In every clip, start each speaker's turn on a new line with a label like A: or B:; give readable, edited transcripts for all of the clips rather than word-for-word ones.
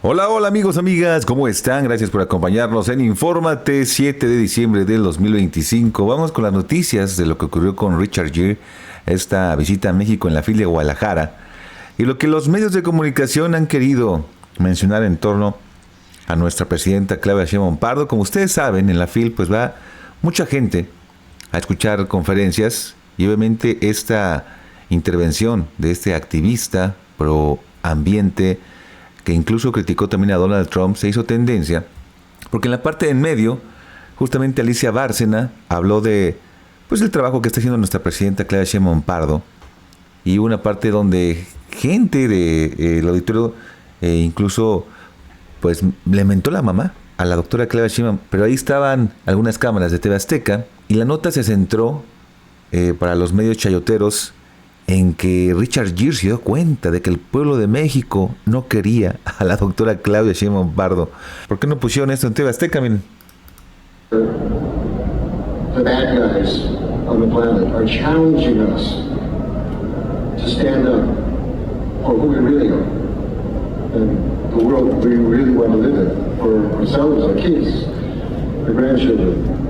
A: Hola, hola amigos, amigas, ¿cómo están? Gracias por acompañarnos en Infórmate, 7 de diciembre del 2025. Vamos con las noticias de lo que ocurrió con Richard Gere, esta visita a México en la FIL de Guadalajara, y lo que los medios de comunicación han querido mencionar en torno a nuestra presidenta Claudia Sheinbaum Pardo. Como ustedes saben, en la FIL pues va mucha gente a escuchar conferencias y obviamente esta intervención de este activista pro ambiente, que incluso criticó también a Donald Trump, se hizo tendencia, porque en la parte de en medio, justamente Alicia Bárcena habló de pues el trabajo que está haciendo nuestra presidenta Claudia Sheinbaum Pardo, y una parte donde gente del auditorio incluso pues le mentó la mamá a la doctora Claudia Sheinbaum, pero ahí estaban algunas cámaras de TV Azteca y la nota se centró para los medios chayoteros en que Richard Gere se dio cuenta de que el pueblo de México no quería a la doctora Claudia Sheinbaum Pardo. ¿Por qué no pusieron esto en TV Azteca? Miren.
B: The bad guys on the planet are challenging us to stand up for who we really are and the world we really want to live in for ourselves, our kids, our grandchildren.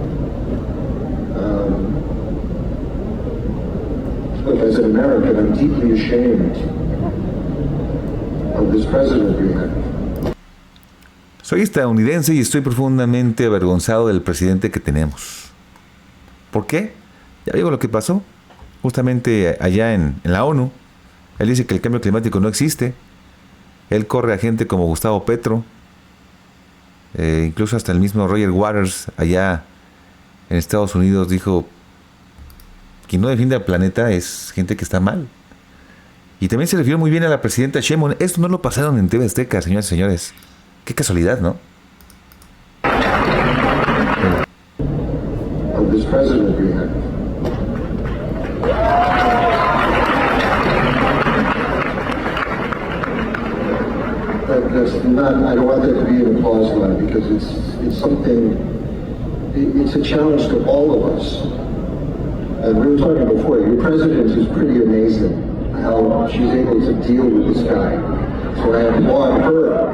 B: Look, as an American, I'm deeply ashamed of this president we have.
A: Soy estadounidense y estoy profundamente avergonzado del presidente que tenemos. ¿Por qué? Ya digo lo que pasó. Justamente allá en la ONU, él dice que el cambio climático no existe. Él corre a gente como Gustavo Petro, incluso hasta el mismo Roger Waters allá en Estados Unidos dijo: quien no defiende al planeta es gente que está mal. Y también se refirió muy bien a la presidenta Sheinbaum. Esto no lo pasaron en TV Azteca, señoras y señores. Qué casualidad, ¿no?
B: I don't want that to be an applause line because it's something, it's a challenge to all of us. And we were talking before, your president is pretty amazing how she's able to deal with this guy. So I applaud her.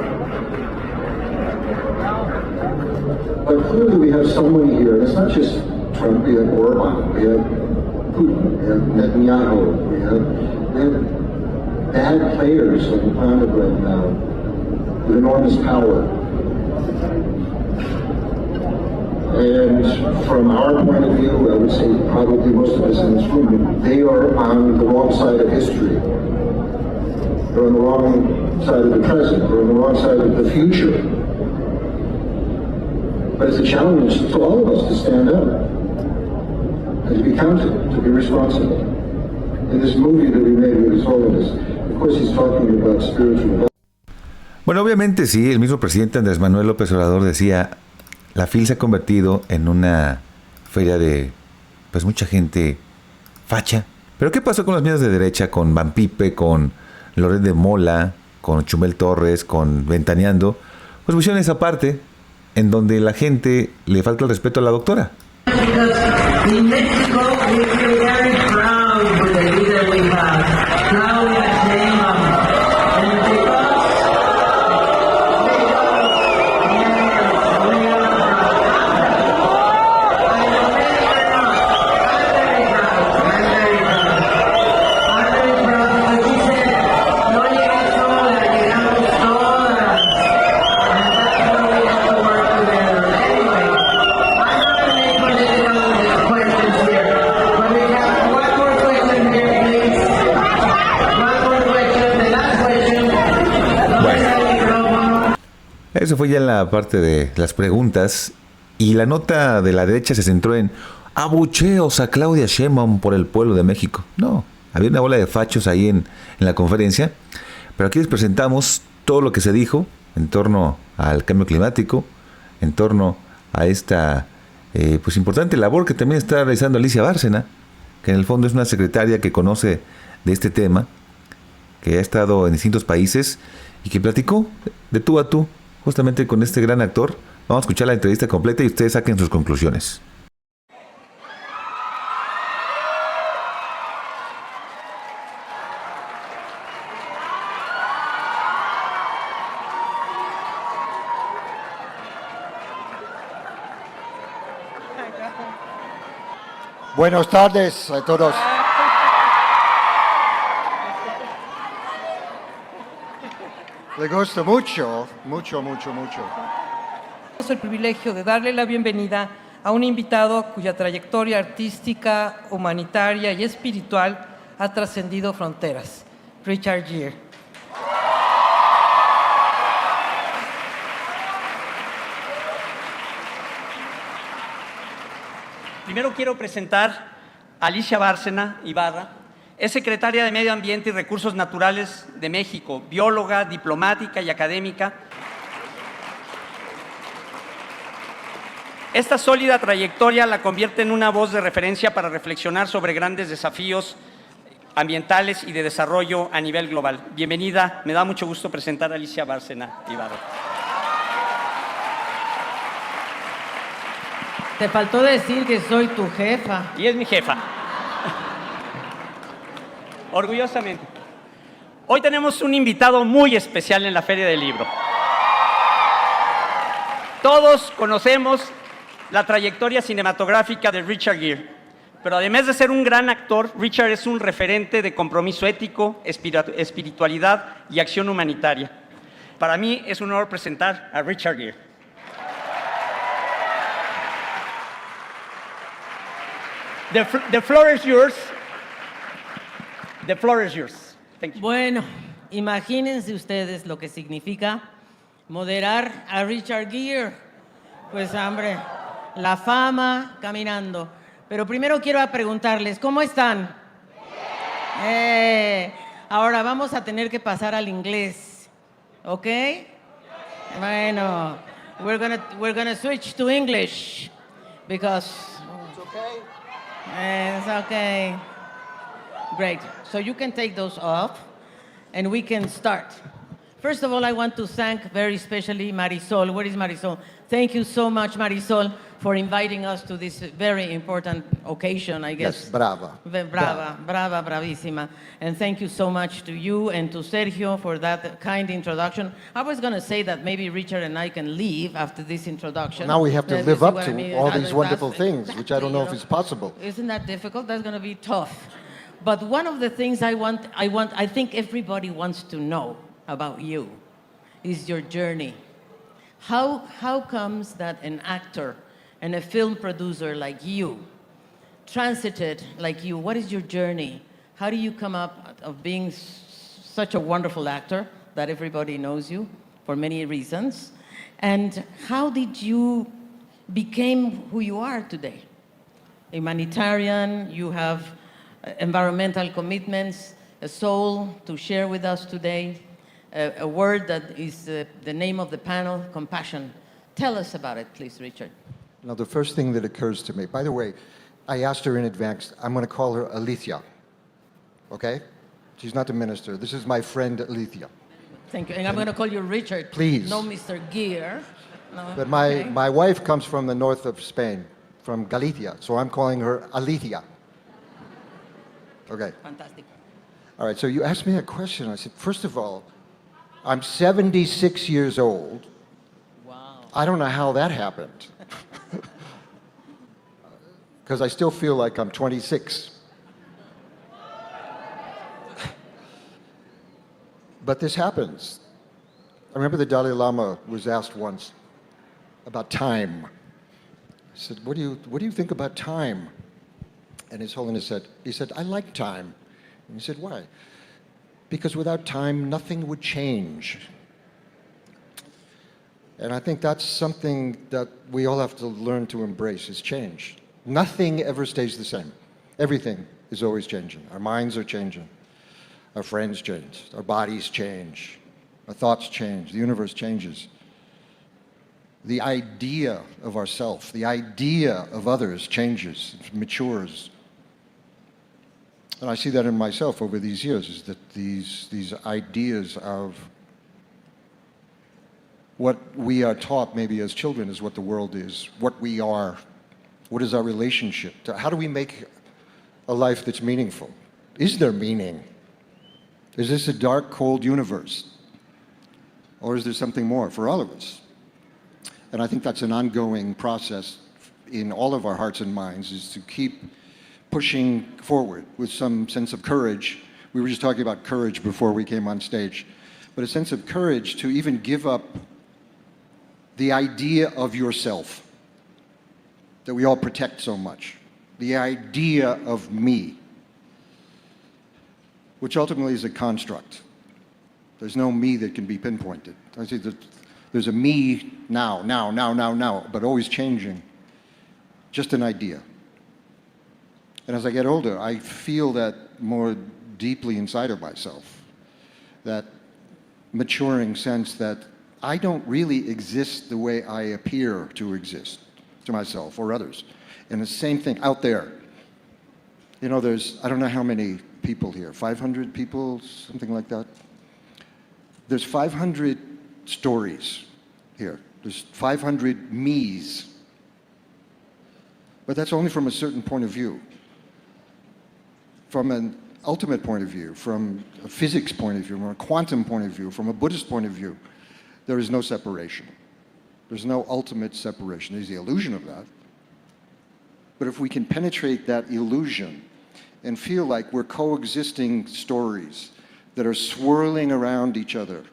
B: But clearly we have someone here, and it's not just Trump, we have Orban, we have Putin, we have Netanyahu, we have bad players on the planet right now with enormous power. And from our point of view, I would say probably most of us in this room, they are on the wrong side of history. They're on the wrong side of the present. They're on the wrong side of the future. But it's a challenge to all of us to stand up and to be counted, to be responsible. In this movie that we made with his holiness, of course he's talking about spiritual health.
A: Bueno, obviamente sí, el mismo presidente Andrés Manuel López Obrador decía: la FIL se ha convertido en una feria de pues mucha gente facha. Pero ¿qué pasó con los medios de derecha? Con Van Pipe, con Loret de Mola, con Chumel Torres, con Ventaneando. Pues pusieron esa parte en donde la gente le falta el respeto a la doctora. Eso fue ya en la parte de las preguntas, y la nota de la derecha se centró en abucheos a Claudia Sheinbaum por el pueblo de México. No, había una bola de fachos ahí en la conferencia, pero aquí les presentamos todo lo que se dijo en torno al cambio climático, en torno a esta pues importante labor que también está realizando Alicia Bárcena, que en el fondo es una secretaria que conoce de este tema, que ha estado en distintos países y que platicó de tú a tú justamente con este gran actor. Vamos a escuchar la entrevista completa y ustedes saquen sus conclusiones.
C: Buenas tardes a todos. Le gusta mucho, mucho, mucho, mucho.
D: Tenemos el privilegio de darle la bienvenida a un invitado cuya trayectoria artística, humanitaria y espiritual ha trascendido fronteras, Richard Gere.
E: Primero quiero presentar a Alicia Bárcena Ibarra. Es secretaria de Medio Ambiente y Recursos Naturales de México, bióloga, diplomática y académica. Esta sólida trayectoria la convierte en una voz de referencia para reflexionar sobre grandes desafíos ambientales y de desarrollo a nivel global. Bienvenida, me da mucho gusto presentar a Alicia Bárcena Ibarra.
D: Te faltó decir que soy tu jefa.
E: Y es mi jefa. Orgullosamente. Hoy tenemos un invitado muy especial en la Feria del Libro. Todos conocemos la trayectoria cinematográfica de Richard Gere, pero además de ser un gran actor, Richard es un referente de compromiso ético, espiritualidad y acción humanitaria. Para mí es un honor presentar a Richard Gere. The floor is yours. The floor is yours. Thank you.
D: Bueno, imagínense ustedes lo que significa moderar a Richard Gere. Pues, hombre, la fama caminando. Pero primero quiero preguntarles, ¿cómo están? Ahora vamos a tener que pasar al inglés, ¿ok? Bueno, we're gonna switch to English because it's okay. It's okay. Great. So you can take those off, and we can start. First of all, I want to thank very especially Marisol. Where is Marisol? Thank you so much, Marisol, for inviting us to this very important occasion, I guess.
C: Yes, brava.
D: Brava, bravissima. And thank you so much to you and to Sergio for that kind introduction. I was going to say that maybe Richard and I can leave after this introduction.
C: Now we have to live up to all these
D: That's
C: wonderful things, which I don't know if it's possible.
D: Isn't that difficult? That's going to be tough. But one of the things I think everybody wants to know about you is your journey. How comes that an actor and a film producer like you, transited like you, what is your journey? How do you come up of being such a wonderful actor that everybody knows you for many reasons? And how did you become who you are today? A humanitarian, you have environmental commitments, a soul to share with us today, a word that is the name of the panel, compassion. Tell us about it, please, Richard.
C: Now, the first thing that occurs to me, by the way, I asked her in advance, I'm going to call her Alicia, okay? She's not the minister. This is my friend Alicia.
D: Thank you. And I'm going to call you Richard.
C: Please.
D: No Mr. Gere. No,
C: But
D: okay.
C: my wife comes from the north of Spain, from Galicia, so I'm calling her Alicia. Okay.
D: Fantastic.
C: All right, so you asked me a question. I said, first of all, I'm 76 years old.
D: Wow.
C: I don't know how that happened. Because I still feel like I'm 26. But this happens. I remember the Dalai Lama was asked once about time. I said, what do you think about time? And His Holiness said, I like time. And he said, why? Because without time, nothing would change. And I think that's something that we all have to learn to embrace, is change. Nothing ever stays the same. Everything is always changing. Our minds are changing. Our friends change. Our bodies change. Our thoughts change. The universe changes. The idea of ourself, the idea of others changes, matures. And I see that in myself over these years, is that these ideas of what we are taught maybe as children is what the world is, what we are, what is our relationship to, how do we make a life that's meaningful? Is there meaning? Is this a dark, cold universe? Or is there something more for all of us? And I think that's an ongoing process in all of our hearts and minds, is to keep pushing forward with some sense of courage. We were just talking about courage before we came on stage, but a sense of courage to even give up the idea of yourself that we all protect so much, the idea of me, which ultimately is a construct. There's no me that can be pinpointed. I see that there's a me now, but always changing, just an idea. And as I get older, I feel that more deeply inside of myself, that maturing sense that I don't really exist the way I appear to exist to myself or others. And the same thing out there. You know, there's, I don't know how many people here, 500 people, something like that. There's 500 stories here. There's 500 me's. But that's only from a certain point of view. From an ultimate point of view, from a physics point of view, from a quantum point of view, from a Buddhist point of view, there is no separation. There's no ultimate separation. There's the illusion of that. But if we can penetrate that illusion and feel like we're coexisting stories that are swirling around each other,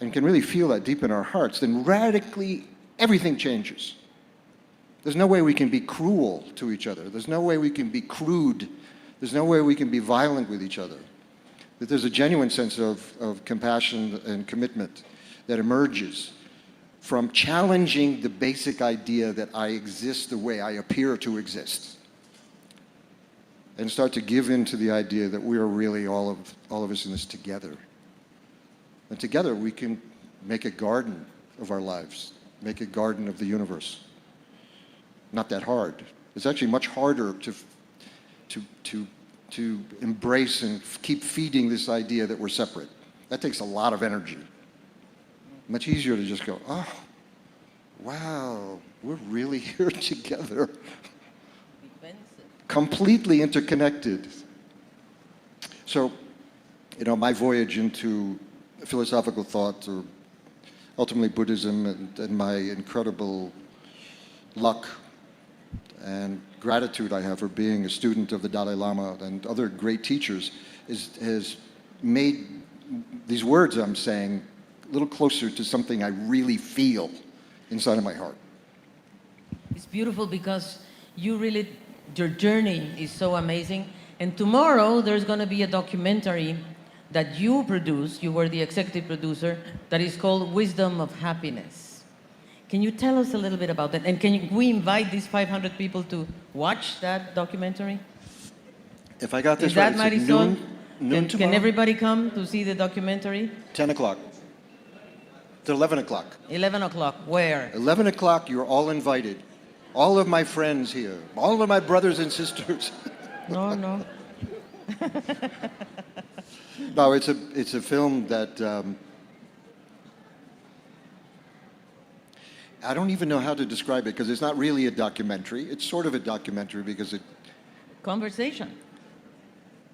C: and can really feel that deep in our hearts, then radically everything changes. There's no way we can be cruel to each other. There's no way we can be crude. There's no way we can be violent with each other. That there's a genuine sense of compassion and commitment that emerges from challenging the basic idea that I exist the way I appear to exist. And start to give in to the idea that we are really all of us in this together. And together we can make a garden of our lives, make a garden of the universe. Not that hard. It's actually much harder to embrace and keep feeding this idea that we're separate. That takes a lot of energy. Much easier to just go, oh, wow, we're really here together. Completely interconnected. So, you know, my voyage into philosophical thought, or ultimately Buddhism, and my incredible luck and gratitude I have for being a student of the Dalai Lama and other great teachers has made these words I'm saying a little closer to something I really feel inside of my heart.
D: It's beautiful because your journey is so amazing. And tomorrow there's going to be a documentary that you produced, you were the executive producer, that is called Wisdom of Happiness. Can you tell us a little bit about that? And we invite these 500 people to watch that documentary?
C: If I got this
D: is that
C: right, it's
D: Marisol?
C: noon tomorrow?
D: Can everybody come to see the documentary?
C: 10 o'clock. To 11 o'clock.
D: 11 o'clock, where?
C: 11 o'clock, you're all invited. All of my friends here, all of my brothers and sisters.
D: No.
C: No, it's a film that I don't even know how to describe it because it's not really a documentary. It's sort of a documentary because
D: Conversation.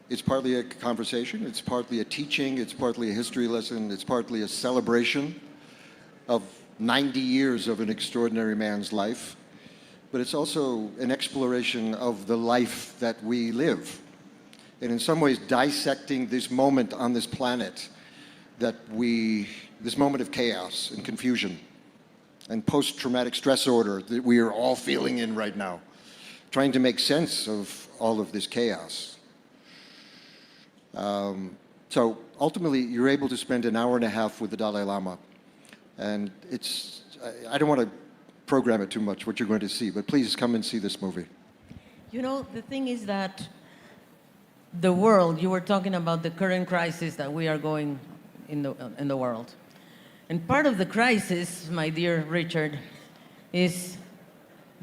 C: It's partly a conversation, it's partly a teaching, it's partly a history lesson, it's partly a celebration of 90 years of an extraordinary man's life. But it's also an exploration of the life that we live. And in some ways dissecting this moment on this planet this moment of chaos and confusion and post-traumatic stress disorder that we are all feeling in right now, trying to make sense of all of this chaos. So ultimately, you're able to spend an hour and a half with the Dalai Lama. And I don't want to program it too much, what you're going to see, but please come and see this movie.
D: You know, the thing is that the world, you were talking about the current crisis that we are going in the world. And part of the crisis, my dear Richard, is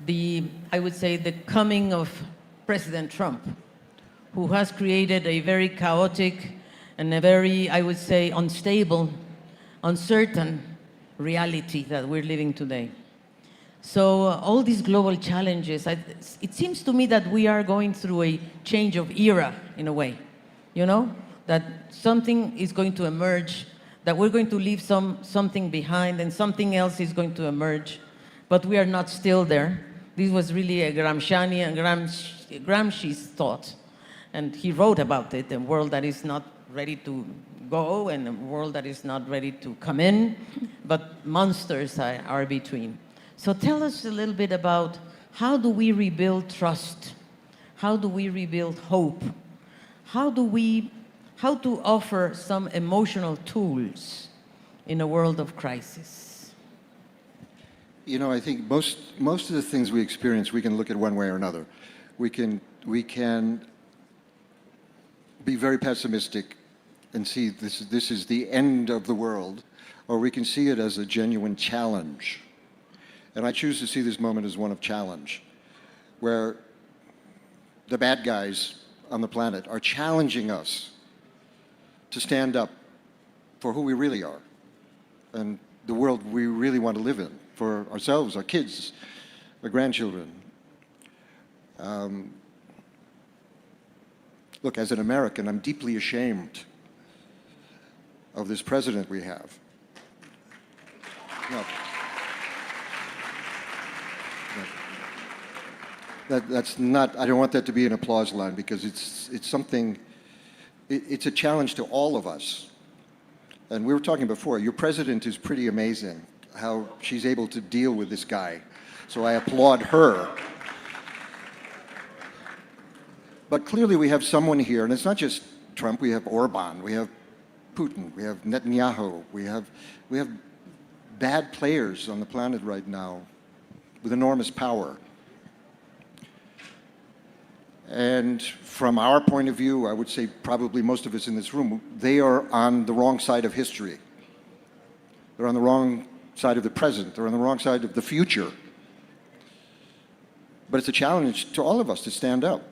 D: I would say, the coming of President Trump, who has created a very chaotic and a very, I would say, unstable, uncertain reality that we're living today. So all these global challenges, it seems to me that we are going through a change of era in a way, you know, that something is going to emerge, that we're going to leave something behind and something else is going to emerge, but we are not still there. This was really a Gramscian Gramsci's thought, and he wrote about it, a world that is not ready to go and a world that is not ready to come in, but monsters are between. So tell us a little bit about how do we rebuild trust? How do we rebuild hope? How to offer some emotional tools in a world of crisis?
C: You know, I think most of the things we experience, we can look at one way or another. We can be very pessimistic and see this is the end of the world, or we can see it as a genuine challenge. And I choose to see this moment as one of challenge, where the bad guys on the planet are challenging us to stand up for who we really are and the world we really want to live in, for ourselves, our kids, our grandchildren. Look, as an American, I'm deeply ashamed of this president we have. No. That's not, I don't want that to be an applause line, because it's something, it's a challenge to all of us. And we were talking before, your president is pretty amazing, how she's able to deal with this guy. So I applaud her. But clearly we have someone here, and it's not just Trump, we have Orban, we have Putin, we have Netanyahu, we have bad players on the planet right now with enormous power. And from our point of view, I would say probably most of us in this room, they are on the wrong side of history. They're on the wrong side of the present. They're on the wrong side of the future. But it's a challenge to all of us to stand up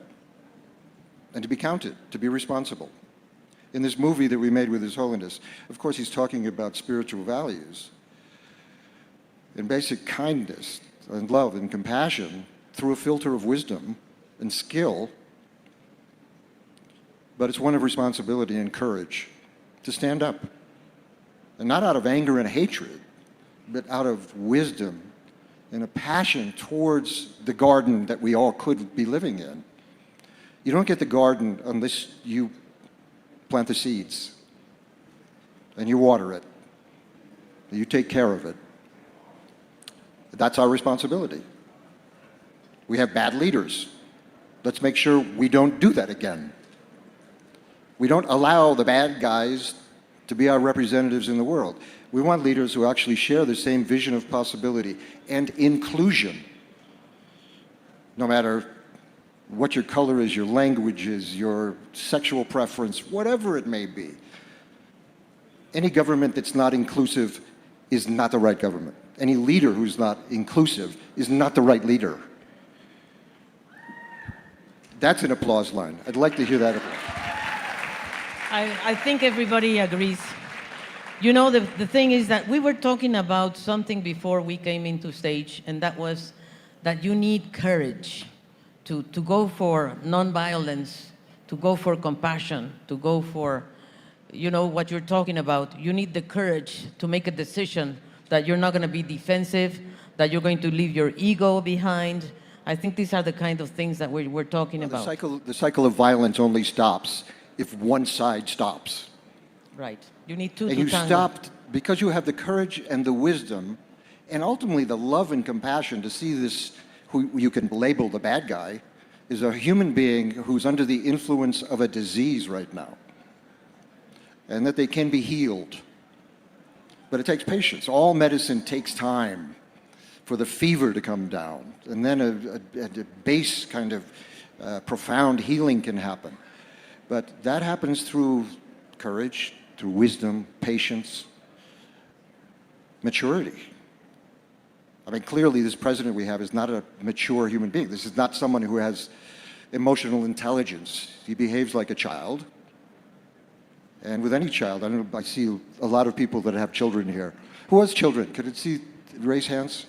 C: and to be counted, to be responsible. In this movie that we made with His Holiness, of course, he's talking about spiritual values and basic kindness and love and compassion through a filter of wisdom and skill, but it's one of responsibility and courage to stand up. And not out of anger and hatred, but out of wisdom and a passion towards the garden that we all could be living in. You don't get the garden unless you plant the seeds and you water it, and you take care of it. That's our responsibility. We have bad leaders. Let's make sure we don't do that again. We don't allow the bad guys to be our representatives in the world. We want leaders who actually share the same vision of possibility and inclusion, no matter what your color is, your language is, your sexual preference, whatever it may be. Any government that's not inclusive is not the right government. Any leader who's not inclusive is not the right leader. That's an applause line. I'd like to hear that applause.
D: I think everybody agrees. You know, the thing is that we were talking about something before we came into stage, and that was that you need courage to go for nonviolence, to go for compassion, to go for, you know, what you're talking about. You need the courage to make a decision that you're not going to be defensive, that you're going to leave your ego behind. I think these are the kind of things that we're talking about.
C: The cycle of violence only stops if one side stops.
D: Right. You need two
C: and
D: to
C: you
D: tango.
C: stopped because you have the courage and the wisdom and ultimately the love and compassion to see this, who you can label the bad guy, is a human being who's under the influence of a disease right now, and that they can be healed. But it takes patience. All medicine takes time for the fever to come down, and then a base kind of profound healing can happen. But that happens through courage, through wisdom, patience, maturity. I mean, clearly this president we have is not a mature human being. This is not someone who has emotional intelligence. He behaves like a child. And with any child, I see a lot of people that have children here. Who has children? Could it see, raise hands?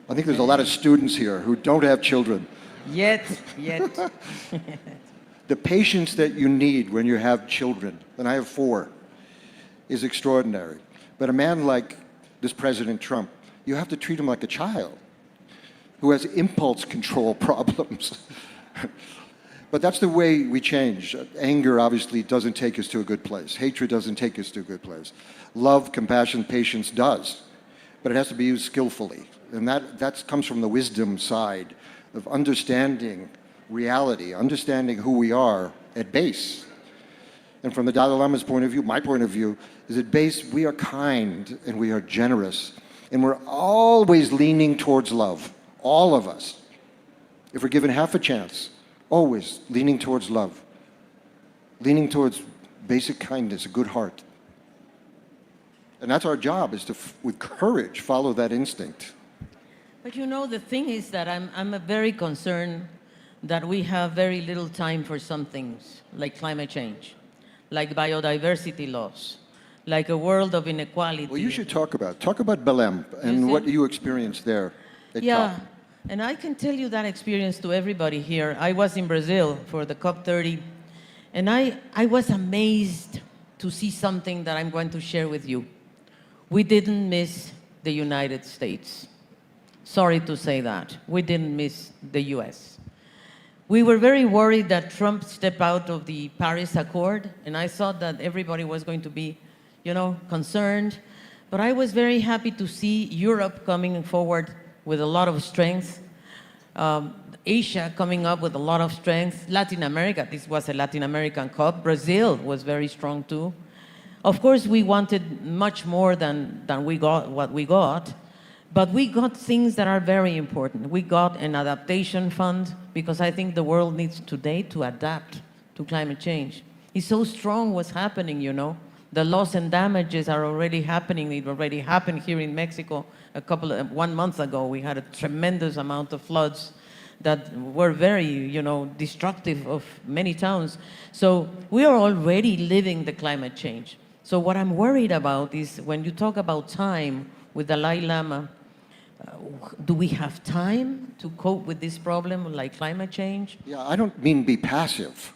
C: I think there's a lot of students here who don't have children.
D: Yet.
C: The patience that you need when you have children, and I have 4, is extraordinary. But a man like this President Trump, you have to treat him like a child. who has impulse control problems. But that's the way we change. Anger obviously doesn't take us to a good place. Hatred doesn't take us to a good place. Love, compassion, patience does. But it has to be used skillfully. And that comes from the wisdom side of understanding reality, understanding who we are at base. And from the Dalai Lama's point of view, my point of view, is at base we are kind and we are generous. And we're always leaning towards love, all of us. If we're given half a chance, always leaning towards love, leaning towards basic kindness, a good heart. And that's our job, is to, with courage, follow that instinct.
D: But you know, the thing is that I'm very concerned that we have very little time for some things, like climate change, like biodiversity loss, like a world of inequality.
C: Well, you should talk about Belém and what you experienced there at COP.
D: And I can tell you that experience to everybody here. I was in Brazil for the COP30, and I was amazed to see something that I'm going to share with you. We didn't miss the United States. Sorry to say that. We didn't miss the US. We were very worried that Trump stepped out of the Paris Accord, and I thought that everybody was going to be, concerned. But I was very happy to see Europe coming forward with a lot of strength, Asia coming up with a lot of strength, Latin America, this was a Latin American COP, Brazil was very strong too. Of course, we wanted much more than we got, what we got, but we got things that are very important. We got an adaptation fund, because I think the world needs today to adapt to climate change. It's so strong what's happening, The loss and damages are already happening. It already happened here in Mexico 1 month ago. We had a tremendous amount of floods that were very, destructive of many towns. So we are already living the climate change. So what I'm worried about is when you talk about time with Dalai Lama, do we have time to cope with this problem like climate change?
C: Yeah, I don't mean be passive.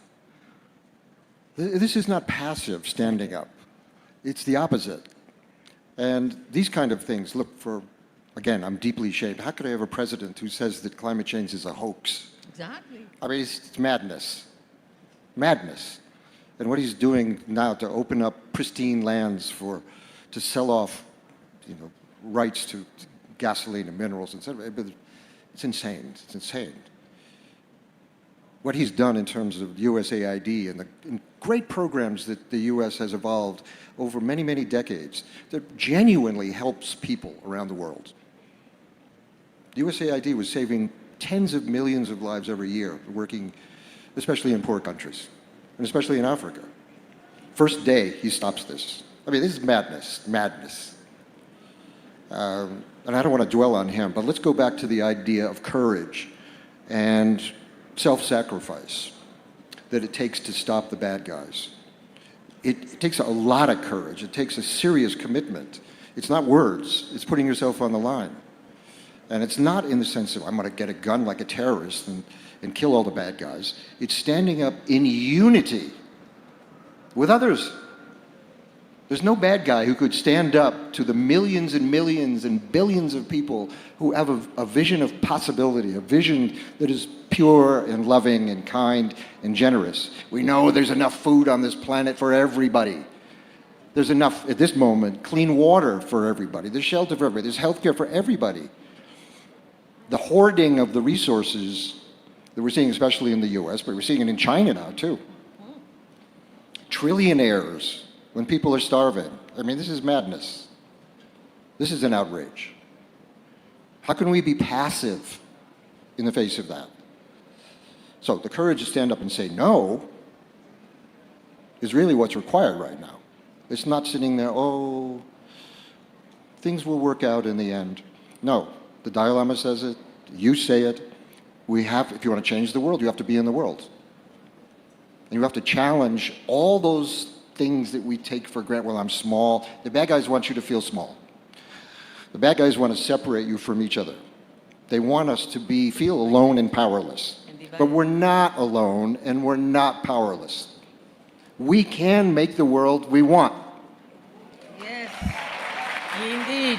C: This is not passive standing up. It's the opposite. And these kind of things, look, again, I'm deeply ashamed. How could I have a president who says that climate change is a hoax?
D: Exactly.
C: I mean, it's madness. Madness. And what he's doing now to open up pristine lands to sell off, rights to gasoline and minerals, etc. It's insane. It's insane. What he's done in terms of USAID and the great programs that the U.S. has evolved over many, many decades that genuinely helps people around the world. USAID was saving tens of millions of lives every year, working especially in poor countries, and especially in Africa. First day, he stops this. I mean, this is madness, madness. And I don't want to dwell on him, but let's go back to the idea of courage and self-sacrifice that it takes to stop the bad guys. It takes a lot of courage. It takes a serious commitment. It's not words. It's putting yourself on the line. And it's not in the sense of I'm going to get a gun like a terrorist and kill all the bad guys. It's standing up in unity with others. There's no bad guy who could stand up to the millions and millions and billions of people who have a vision of possibility, a vision that is pure and loving and kind and generous. We know there's enough food on this planet for everybody. There's enough, at this moment, clean water for everybody. There's shelter for everybody. There's healthcare for everybody. The hoarding of the resources that we're seeing, especially in the US, but we're seeing it in China now too. Trillionaires, when people are starving. I mean, this is madness. This is an outrage. How can we be passive in the face of that? So the courage to stand up and say no is really what's required right now. It's not sitting there, oh, things will work out in the end. No, the Dalai Lama says it, you say it. If you want to change the world, you have to be in the world. And you have to challenge all those things that we take for granted. Well, I'm small. The bad guys want you to feel small. The bad guys want to separate you from each other. They want us to feel alone and powerless. But we're not alone and we're not powerless. We can make the world we want.
D: Yes, indeed.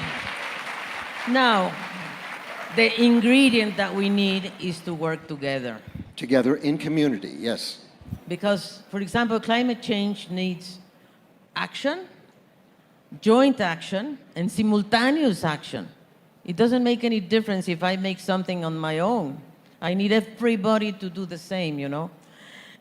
D: Now, the ingredient that we need is to work together.
C: Together in community, yes.
D: Because, for example, climate change needs action, joint action, and simultaneous action. It doesn't make any difference if I make something on my own. I need everybody to do the same, you know?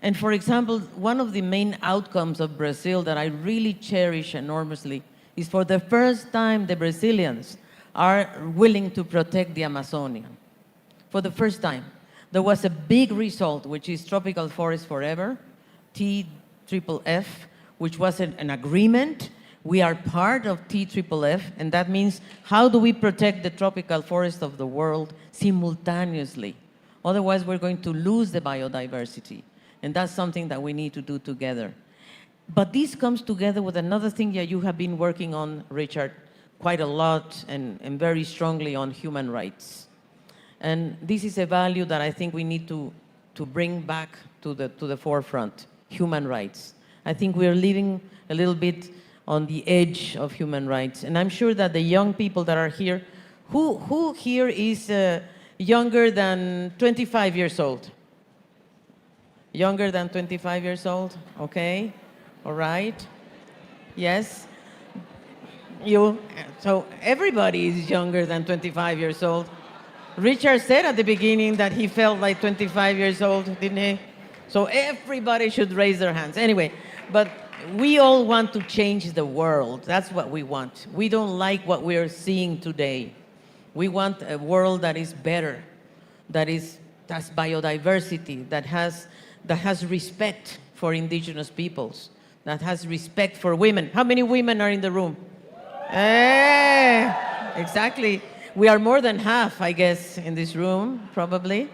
D: And for example, one of the main outcomes of Brazil that I really cherish enormously is for the first time the Brazilians are willing to protect the Amazonian. For the first time. There was a big result, which is Tropical Forest Forever, TFFF, which was an agreement. We are part of TFFF, and that means how do we protect the tropical forest of the world simultaneously? Otherwise, we're going to lose the biodiversity, and that's something that we need to do together. But this comes together with another thing that you have been working on, Richard, quite a lot and very strongly on human rights. And this is a value that I think we need to bring back to the forefront, human rights. I think we're living a little bit on the edge of human rights. And I'm sure that the young people that are here, who here is younger than 25 years old? Younger than 25 years old? Okay, all right. Yes. So everybody is younger than 25 years old. Richard said at the beginning that he felt like 25 years old, didn't he? So everybody should raise their hands. Anyway, but we all want to change the world. That's what we want. We don't like what we're seeing today. We want a world that is better, that's biodiversity, that has respect for indigenous peoples, that has respect for women. How many women are in the room? Exactly. We are more than half, I guess, in this room, probably.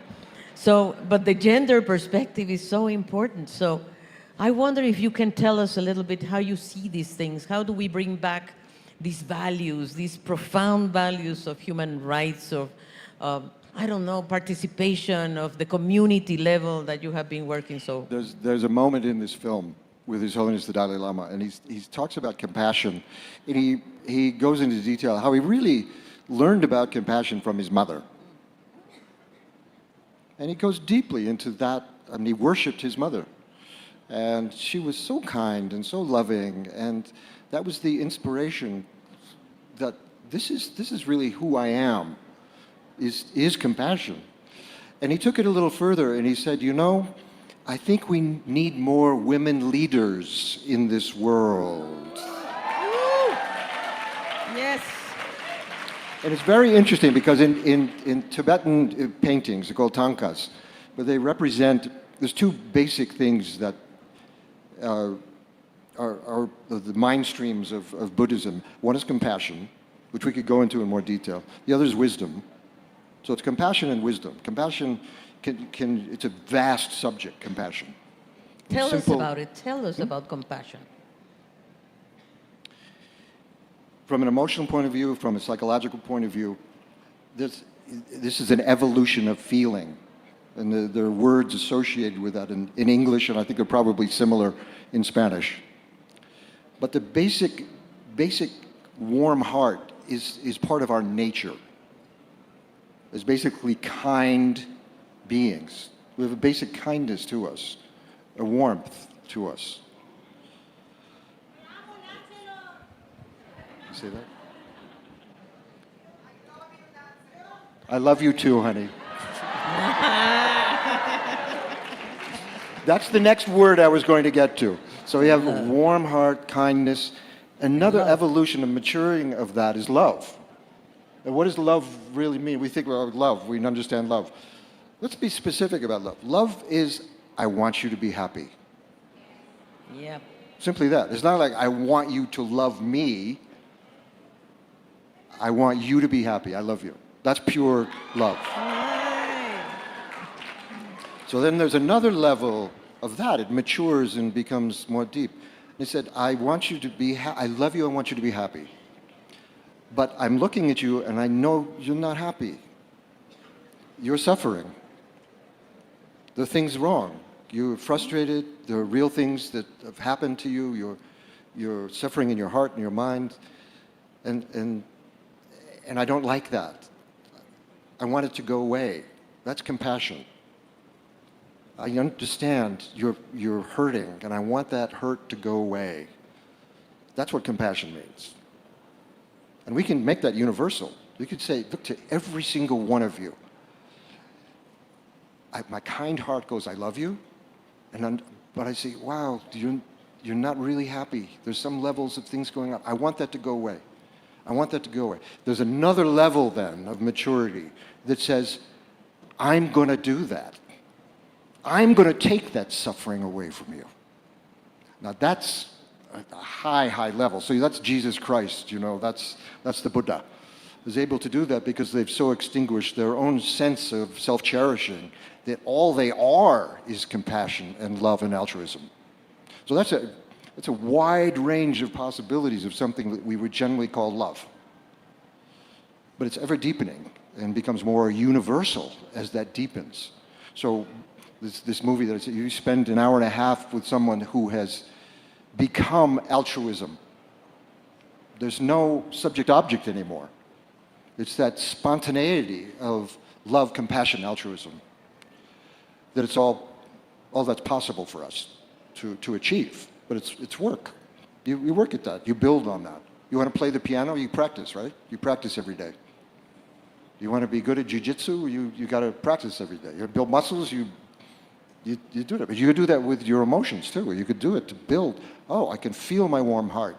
D: So, but the gender perspective is so important. So I wonder if you can tell us a little bit how you see these things. How do we bring back these values, these profound values of human rights, of I don't know, participation, of the community level that you have been working so?
C: There's a moment in this film with His Holiness the Dalai Lama, and he talks about compassion. And he goes into detail how he really learned about compassion from his mother. And he goes deeply into that. I mean, he worshipped his mother. And she was so kind and so loving, and that was the inspiration that this is really who I am, is compassion. And he took it a little further and he said, you know, I think we need more women leaders in this world.
D: Yes.
C: And it's very interesting because in Tibetan paintings, they're called tankas, but they represent, there's two basic things that are the mind streams of Buddhism. One is compassion, which we could go into in more detail. The other is wisdom. So it's compassion and wisdom. Compassion it's a vast subject, compassion.
D: Tell us about it. Tell us about compassion.
C: From an emotional point of view, from a psychological point of view, this is an evolution of feeling. And there are words associated with that in English, and I think they're probably similar in Spanish. But the basic warm heart is part of our nature. It's basically kind beings. We have a basic kindness to us, a warmth to us. You say that? I love you too, honey. That's the next word I was going to get to. So we have a warm heart, kindness. Another evolution of maturing of that is love. And what does love really mean? We think about love, we understand love. Let's be specific about love. Love is, I want you to be happy.
D: Yeah.
C: Simply that. It's not like I want you to love me. I want you to be happy. I love you. That's pure love. So then there's another level of that. It matures and becomes more deep. He said, I want you to be, I love you, I want you to be happy. But I'm looking at you and I know you're not happy. You're suffering. There are things wrong. You're frustrated. There are real things that have happened to you. You're suffering in your heart and your mind. And I don't like that. I want it to go away. That's compassion. I understand you're hurting, and I want that hurt to go away. That's what compassion means. And we can make that universal. We could say, look, to every single one of you, my kind heart goes, I love you. But I say, wow, you're not really happy. There's some levels of things going on. I want that to go away. I want that to go away. There's another level then of maturity that says, I'm going to do that. I'm going to take that suffering away from you. Now that's a high, high level. So that's Jesus Christ, that's the Buddha. Is able to do that because they've so extinguished their own sense of self-cherishing that all they are is compassion and love and altruism. So that's a wide range of possibilities of something that we would generally call love. But it's ever deepening and becomes more universal as that deepens. So this movie that I said, you spend an hour and a half with someone who has become altruism. There's no subject-object anymore. It's that spontaneity of love, compassion, altruism. That it's all that's possible for us to achieve. But it's work. You work at that. You build on that. You want to play the piano? You practice, right? You practice every day. You want to be good at jiu-jitsu? You got to practice every day. You want to build muscles? You do that. But you could do that with your emotions too. You could do it to build. Oh, I can feel my warm heart.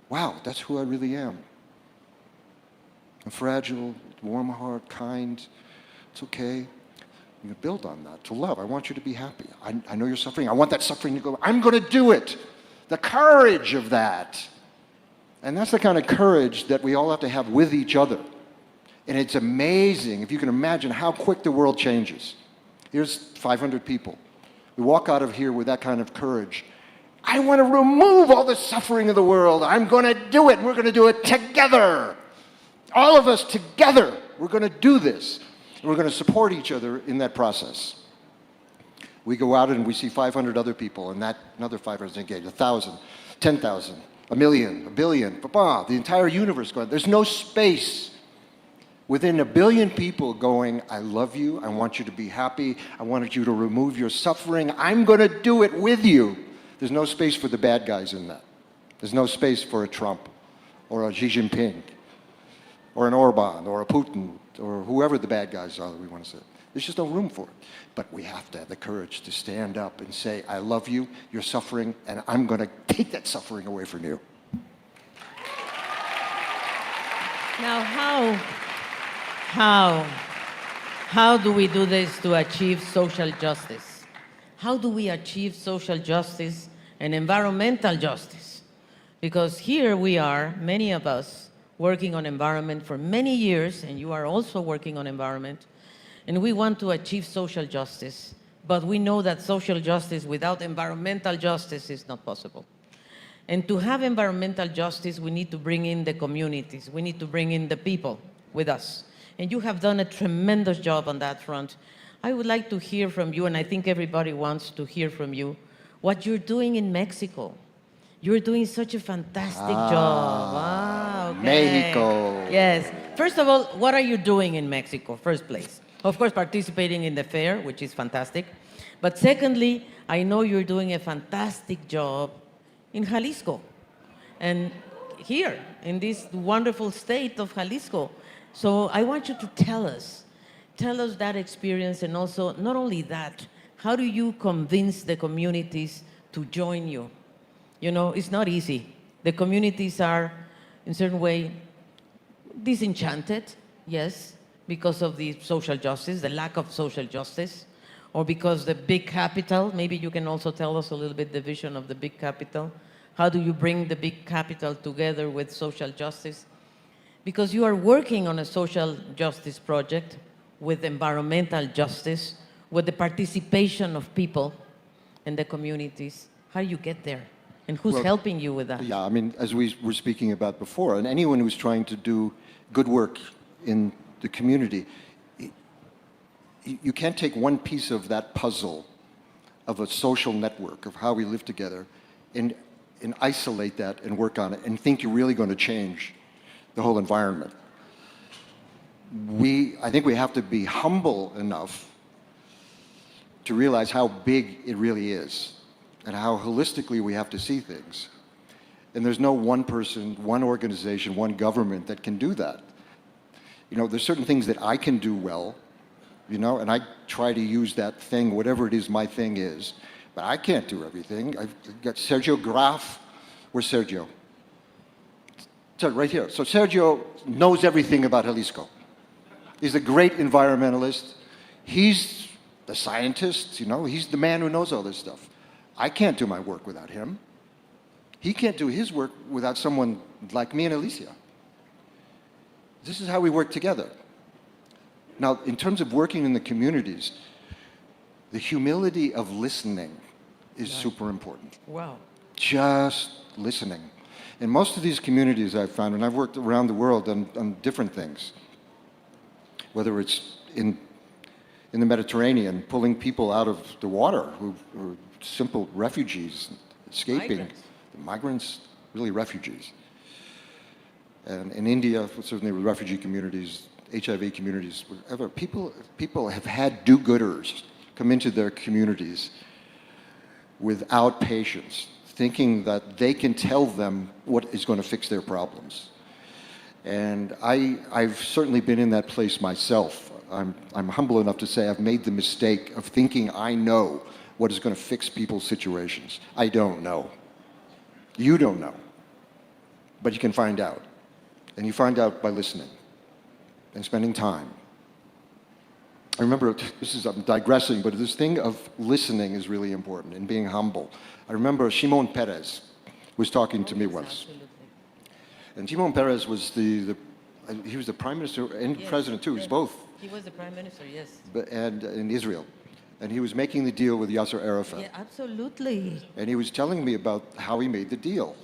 C: Wow, that's who I really am. I'm fragile, warm heart, kind. It's okay. You build on that to love. I want you to be happy. I know you're suffering. I want that suffering to go. I'm going to do it. The courage of that. And that's the kind of courage that we all have to have with each other. And it's amazing, if you can imagine how quick the world changes. Here's 500 people. We walk out of here with that kind of courage. I want to remove all the suffering of the world. I'm going to do it. We're going to do it together. All of us together. We're going to do this. And we're going to support each other in that process. We go out and we see 500 other people, and that another 500 is engaged. 1,000, 10,000, 1,000,000, 1 billion, the entire universe going. There's no space within 1 billion people going, I love you, I want you to be happy, I want you to remove your suffering, I'm going to do it with you. There's no space for the bad guys in that. There's no space for a Trump or a Xi Jinping or an Orban or a Putin or whoever the bad guys are that we want to say. There's just no room for it. But we have to have the courage to stand up and say, I love you, you're suffering, and I'm going to take that suffering away from you.
D: Now, how do we do this to achieve social justice? How do we achieve social justice and environmental justice? Because here we are, many of us, working on environment for many years, and you are also working on environment, and we want to achieve social justice, but we know that social justice without environmental justice is not possible. And to have environmental justice, we need to bring in the communities. We need to bring in the people with us. And you have done a tremendous job on that front. I would like to hear from you, and I think everybody wants to hear from you, what you're doing in Mexico. You're doing such a fantastic job. Wow, okay.
C: Mexico.
D: Yes. First of all, what are you doing in Mexico, first place? Of course, participating in the fair, which is fantastic. But secondly, I know you're doing a fantastic job in Jalisco. And here, in this wonderful state of Jalisco. So I want you to tell us that experience, and also, not only that, how do you convince the communities to join you? You know, it's not easy. The communities are, in a certain way, disenchanted, yes, because of the social justice, the lack of social justice, or because the big capital, maybe you can also tell us a little bit the vision of the big capital. How do you bring the big capital together with social justice? Because you are working on a social justice project with environmental justice, with the participation of people in the communities. How do you get there? And who's helping you with that?
C: Yeah, I mean, as we were speaking about before, and anyone who's trying to do good work in the community, you can't take one piece of that puzzle of a social network of how we live together and isolate that and work on it and think you're really going to change the whole environment. I think we have to be humble enough to realize how big it really is and how holistically we have to see things. And there's no one person, one organization, one government that can do that. You know, there's certain things that I can do well, you know, and I try to use that thing, whatever it is my thing is, but I can't do everything. I've got Sergio Graf. Where's Sergio? So right here. So Sergio knows everything about Jalisco. He's a great environmentalist. He's the scientist, you know, he's the man who knows all this stuff. I can't do my work without him. He can't do his work without someone like me and Alicia. This is how we work together. Now, in terms of working in the communities, the humility of listening is super important.
D: Wow.
C: Just listening. In most of these communities I've found, and I've worked around the world on different things, whether it's in the Mediterranean, pulling people out of the water who are simple refugees escaping. Migrants, really refugees. And in India, certainly with refugee communities, HIV communities, whatever, people have had do-gooders come into their communities without patience, thinking that they can tell them what is going to fix their problems. And I've certainly been in that place myself. I'm humble enough to say I've made the mistake of thinking I know what is going to fix people's situations. I don't know. You don't know. But you can find out. And you find out by listening and spending time. I remember, I'm digressing, but this thing of listening is really important and being humble. I remember Shimon Peres was talking to me once. And Shimon Peres was he was the prime minister and president too, he was both.
D: He was the prime minister, yes.
C: And in Israel. And he was making the deal with Yasser Arafat.
D: Yeah, absolutely.
C: And he was telling me about how he made the deal.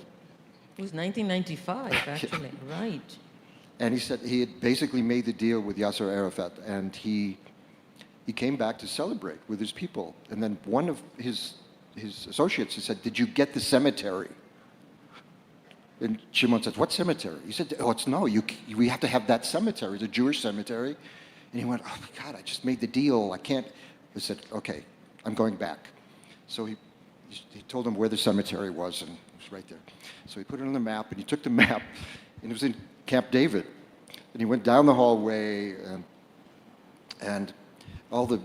D: It was 1995, actually, right.
C: And he said he had basically made the deal with Yasser Arafat, and he came back to celebrate with his people. And then one of his associates, he said, "Did you get the cemetery?" And Shimon said, "What cemetery?" He said, "Oh, we have to have that cemetery, the Jewish cemetery." And he went, "Oh my God, I just made the deal. I can't." I said, "Okay, I'm going back." So he told him where the cemetery was, and it was right there. So he put it on the map, and he took the map, and it was in Camp David. And he went down the hallway, and all the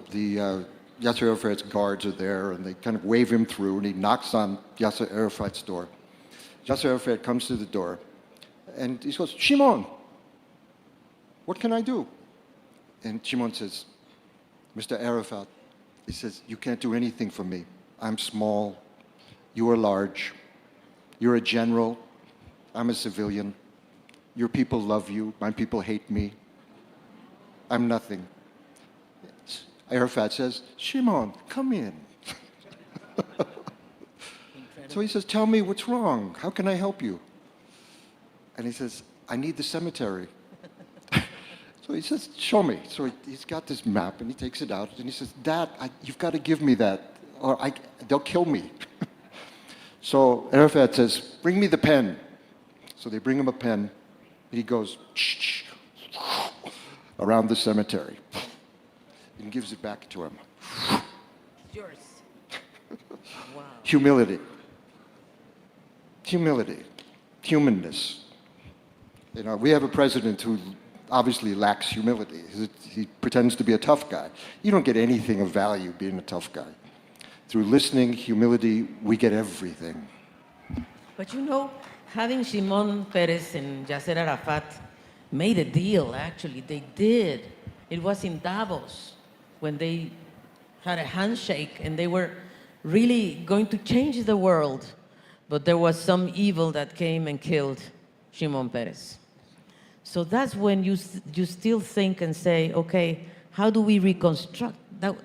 C: Yasser Arafat's guards are there, and they kind of wave him through, and he knocks on Yasser Arafat's door. Yasser Arafat comes to the door, and he goes, "Shimon, what can I do?" And Shimon says, "Mr. Arafat," he says, "you can't do anything for me. I'm small. You are large. You're a general. I'm a civilian. Your people love you. My people hate me. I'm nothing." Arafat says, "Shimon, come in." So he says, "Tell me what's wrong. How can I help you?" And he says, "I need the cemetery." So he says, "Show me." So he's got this map, and he takes it out, and he says, "Dad, you've got to give me that, or they'll kill me." So Arafat says, "Bring me the pen." So they bring him a pen, and he goes around the cemetery and gives it back to him.
D: Yours. Wow.
C: Humility. Humility. Humanness. You know, we have a president who obviously lacks humility. He pretends to be a tough guy. You don't get anything of value being a tough guy. Through listening, humility, we get everything.
D: But you know, having Shimon Peres and Yasser Arafat made a deal, actually. They did. It was in Davos when they had a handshake and they were really going to change the world. But there was some evil that came and killed Shimon Peres. So that's when you still think and say, okay, how do we reconstruct that?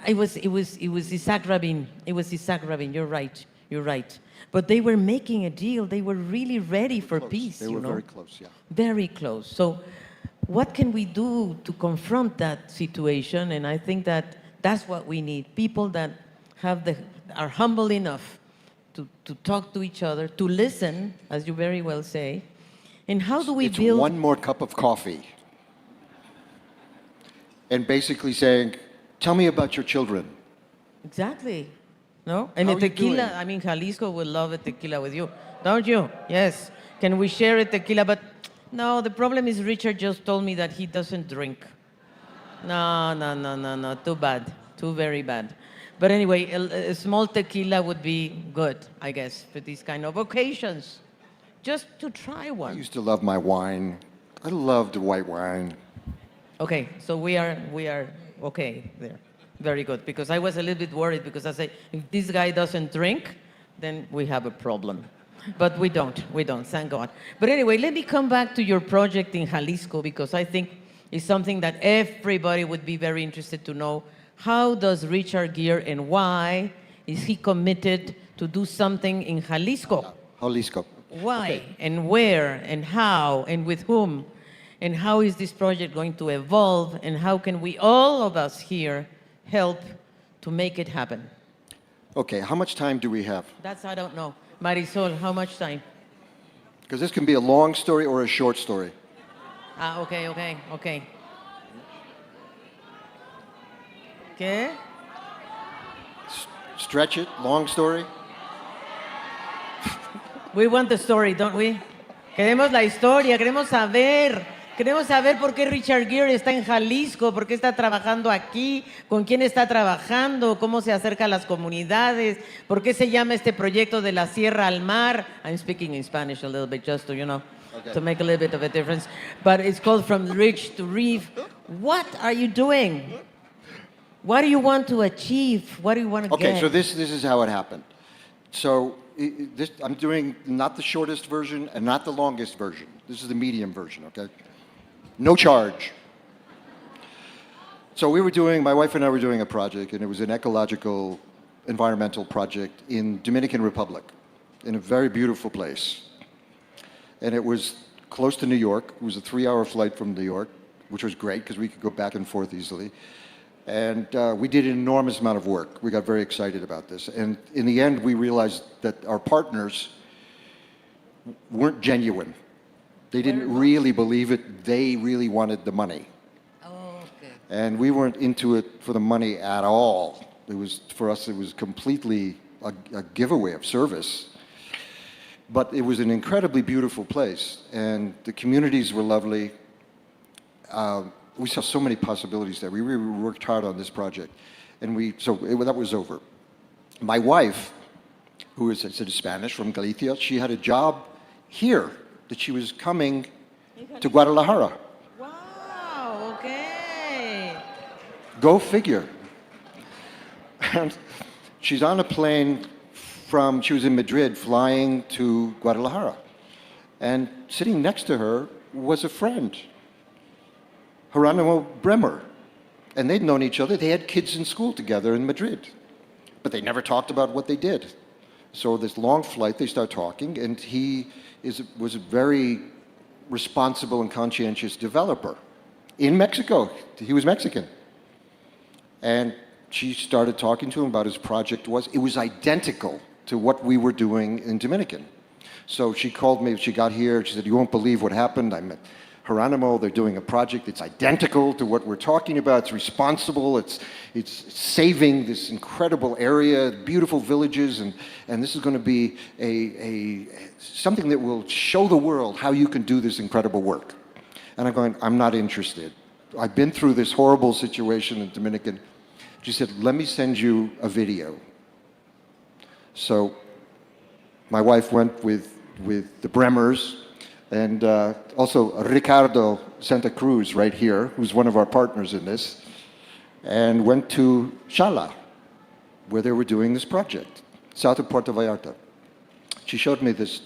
D: It was Isaac Rabin. It was Isaac Rabin. You're right. But they were making a deal. They were really ready for peace.
C: They were very close, yeah.
D: Very close. So what can we do to confront that situation? And I think that's what we need. People that are humble enough to talk to each other, to listen, as you very well say. And how do we
C: It's
D: build...
C: one more cup of coffee. and basically saying, tell me about your children.
D: Exactly. No? And
C: How
D: a
C: are you
D: tequila,
C: doing?
D: I mean, Jalisco would love a tequila with you. Don't you? Yes. Can we share a tequila? But no, the problem is Richard just told me that he doesn't drink. No. Too bad. Too very bad. But anyway, a small tequila would be good, I guess, for these kind of occasions. Just to try
C: I
D: one.
C: used to love my wine. I loved white wine.
D: Okay, so we are okay there. Very good, because I was a little bit worried because I say, if this guy doesn't drink, then we have a problem. But we don't, thank God. But anyway, let me come back to your project in Jalisco, because I think it's something that everybody would be very interested to know. How does Richard Gere and why is he committed to do something in Jalisco?
C: Jalisco.
D: Why and where and how and with whom? And how is this project going to evolve, and how can we, all of us here, help to make it happen?
C: Okay, how much time do we have?
D: That's, I don't know. Marisol, how much time?
C: Because this can be a long story or a short story.
D: Okay. ¿Qué?
C: Stretch it, long story.
D: We want the story, don't we? Queremos la historia, queremos saber por qué Richard Gere está en Jalisco, por qué está trabajando aquí, con quién está trabajando, cómo se acerca a las comunidades, por qué se llama este proyecto de la Sierra al Mar. I'm speaking in Spanish a little bit just to, to make a little bit of a difference. But it's called From Rich to Reef. What are you doing? What do you want to achieve? What do you want to get?
C: Okay, so this is how it happened. So I'm doing not the shortest version and not the longest version. This is the medium version, okay? No charge. So my wife and I were doing a project, and it was an ecological, environmental project in Dominican Republic, in a very beautiful place. And it was close to New York. It was a 3-hour flight from New York, which was great because we could go back and forth easily. And we did an enormous amount of work. We got very excited about this. And in the end, we realized that our partners weren't genuine. They didn't really believe it. They really wanted the money.
D: Oh, okay.
C: And we weren't into it for the money at all. For us, it was completely a giveaway of service. But it was an incredibly beautiful place. And the communities were lovely. We saw so many possibilities there. We really worked hard on this project. And that was over. My wife, who is Spanish from Galicia, she had a job here that she was coming to Guadalajara.
D: Wow, okay.
C: Go figure. And she's on a plane she was in Madrid, flying to Guadalajara. And sitting next to her was a friend, Geronimo Bremer. And they'd known each other. They had kids in school together in Madrid. But they never talked about what they did. So this long flight, they start talking, and he was a very responsible and conscientious developer in Mexico. He was Mexican. And she started talking to him about his project. It was identical to what we were doing in Dominican. So she called me, she got here, she said, you won't believe what happened. I met Geronimo, they're doing a project that's identical to what we're talking about. It's responsible, it's saving this incredible area, beautiful villages, and this is going to be something that will show the world how you can do this incredible work. And I'm going, I'm not interested. I've been through this horrible situation in Dominican. She said, let me send you a video. So my wife went with the Bremers, and also Ricardo Santa Cruz right here, who's one of our partners in this, and went to Xala, where they were doing this project, south of Puerto Vallarta. She showed me this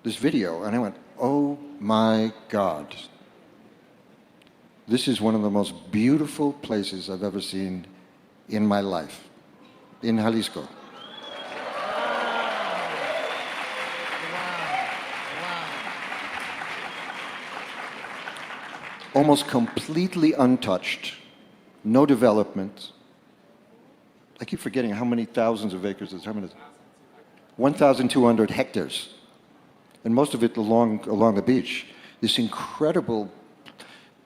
C: video, and I went, oh my God. This is one of the most beautiful places I've ever seen in my life, in Jalisco. Almost completely untouched, no development. I keep forgetting how many thousands of acres there's. 1,200 hectares, and most of it along the beach. This incredible,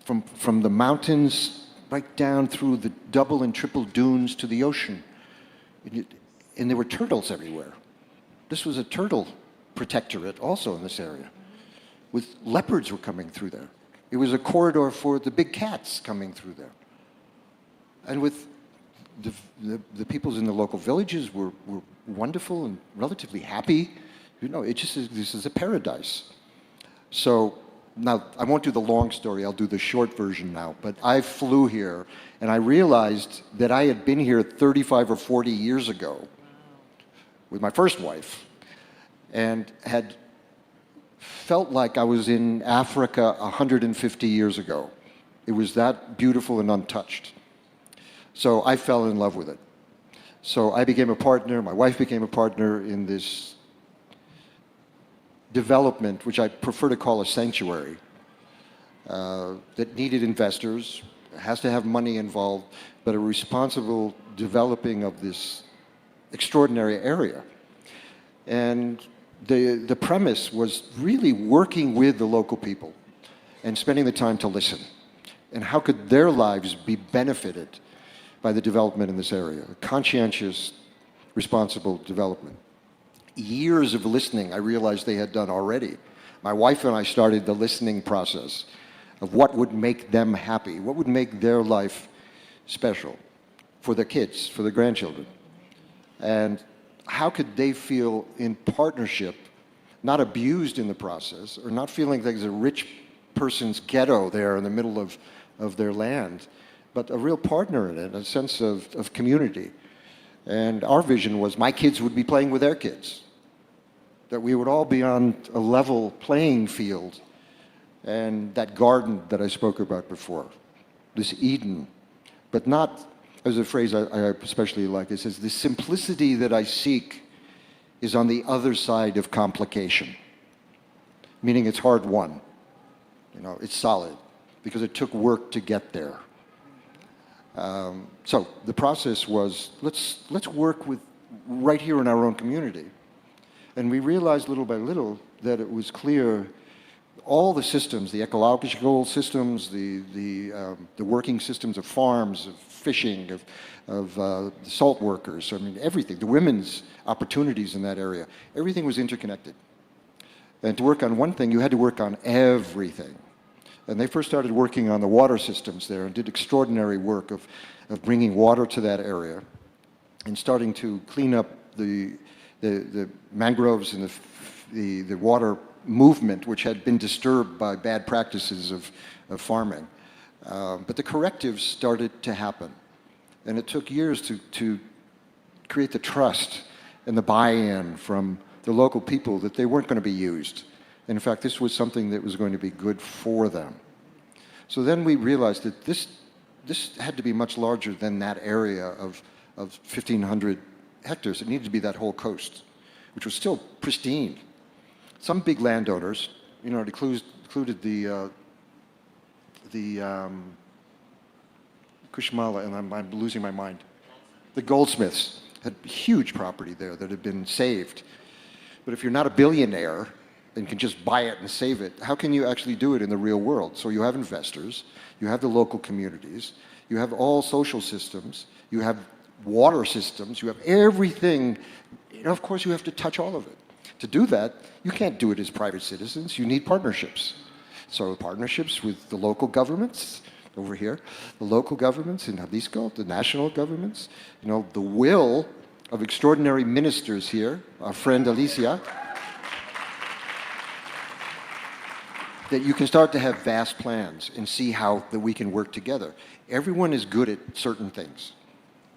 C: from the mountains right down through the double and triple dunes to the ocean. And there were turtles everywhere. This was a turtle protectorate also in this area. With leopards were coming through there. It was a corridor for the big cats coming through there. And with the peoples in the local villages were wonderful and relatively happy. You know, this is a paradise. So now, I won't do the long story, I'll do the short version now, but I flew here and I realized that I had been here 35 or 40 years ago with my first wife and had felt like I was in Africa 150 years ago. It was that beautiful and untouched. So I fell in love with it. So I became a partner, my wife became a partner in this development, which I prefer to call a sanctuary, that needed investors, has to have money involved, but a responsible developing of this extraordinary area. And the premise was really working with the local people and spending the time to listen. And how could their lives be benefited by the development in this area? Conscientious, responsible development. Years of listening I realized they had done already. My wife and I started the listening process of what would make them happy, what would make their life special for their kids, for their grandchildren. And how could they feel in partnership, not abused in the process, or not feeling like there's a rich person's ghetto there in the middle of their land, but a real partner in it, a sense of community. And our vision was my kids would be playing with their kids, that we would all be on a level playing field, and that garden that I spoke about before, this Eden, but not, as a phrase I especially like, it says, the simplicity that I seek is on the other side of complication, meaning it's hard won. You know, it's solid, because it took work to get there. So the process was, let's work with right here in our own community. And we realized little by little that it was clear all the systems, the ecological systems, the working systems of farms, of fishing, of salt workers, I mean everything, the women's opportunities in that area, everything was interconnected. And to work on one thing, you had to work on everything. And they first started working on the water systems there and did extraordinary work of bringing water to that area and starting to clean up the mangroves and the water movement, which had been disturbed by bad practices of farming. But the correctives started to happen. And it took years to create the trust and the buy-in from the local people that they weren't going to be used. In fact, this was something that was going to be good for them. So then we realized that this had to be much larger than that area of 1,500 hectares. It needed to be that whole coast, which was still pristine. Some big landowners, you know, it included the Kushmala, and I'm losing my mind. The goldsmiths had huge property there that had been saved. But if you're not a billionaire and can just buy it and save it, how can you actually do it in the real world? So you have investors, you have the local communities, you have all social systems, you have water systems, you have everything. You know, of course, you have to touch all of it. To do that, you can't do it as private citizens. You need partnerships. So partnerships with the local governments, over here, the local governments in Jalisco, the national governments, you know, the will of extraordinary ministers here, our friend Alicia, that you can start to have vast plans and see how that we can work together. Everyone is good at certain things.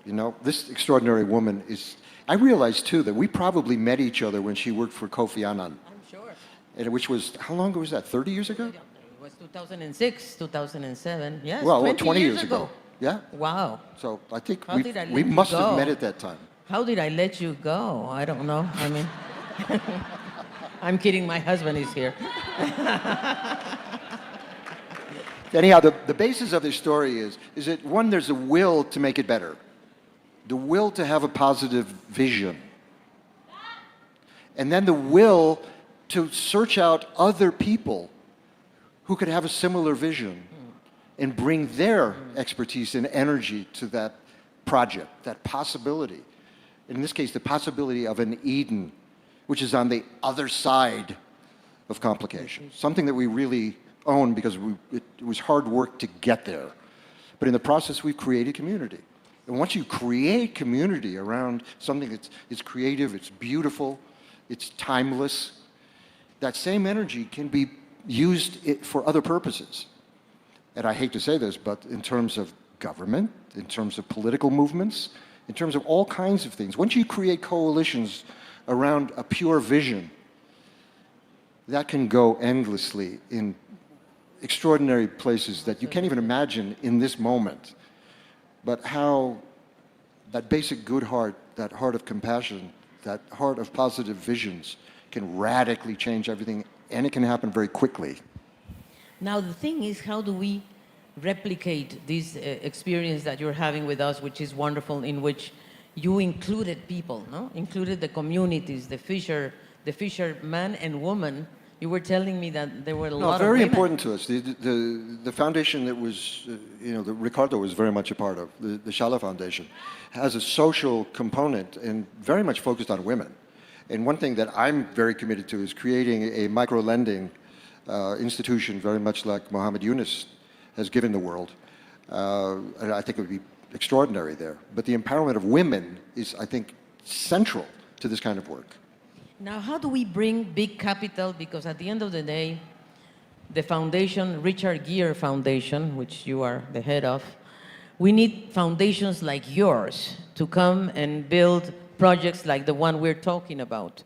C: You know, this extraordinary woman is, I realized too that we probably met each other when she worked for Kofi Annan.
D: I'm sure.
C: And which was, how long ago was that, 30 years ago?
D: It was 2006, 2007. Yes,
C: Well,
D: 20 years ago.
C: Yeah.
D: Wow.
C: So I think
D: How did I let
C: we
D: you
C: must have
D: go?
C: met at that time.
D: How did I let you go? I don't know. I mean, I'm kidding. My husband is here.
C: Anyhow, the basis of this story is that one, there's a will to make it better. The will to have a positive vision. And then the will to search out other people who could have a similar vision and bring their expertise and energy to that project, that possibility. In this case, the possibility of an Eden, which is on the other side of complication. Something that we really own because it was hard work to get there. But in the process, we've created community. And once you create community around something it's creative, it's beautiful, it's timeless, that same energy can be used for other purposes. And I hate to say this, but in terms of government, in terms of political movements, in terms of all kinds of things, once you create coalitions around a pure vision, that can go endlessly in extraordinary places that you can't even imagine in this moment. But how that basic good heart, that heart of compassion, that heart of positive visions can radically change everything, and it can happen very quickly.
D: Now, the thing is, how do we replicate this experience that you're having with us, which is wonderful, in which you included people, no? Included the communities, the fisherman and woman. You were telling me that there were a lot of
C: very
D: women.
C: important to us. The foundation that was, that Ricardo was very much a part of, the Shala Foundation, has a social component and very much focused on women. And one thing that I'm very committed to is creating a micro-lending institution very much like Mohammed Yunus has given the world. And I think it would be extraordinary there. But the empowerment of women is, I think, central to this kind of work.
D: Now, how do we bring big capital? Because at the end of the day, the foundation, Richard Gere Foundation, which you are the head of, we need foundations like yours to come and build projects like the one we're talking about.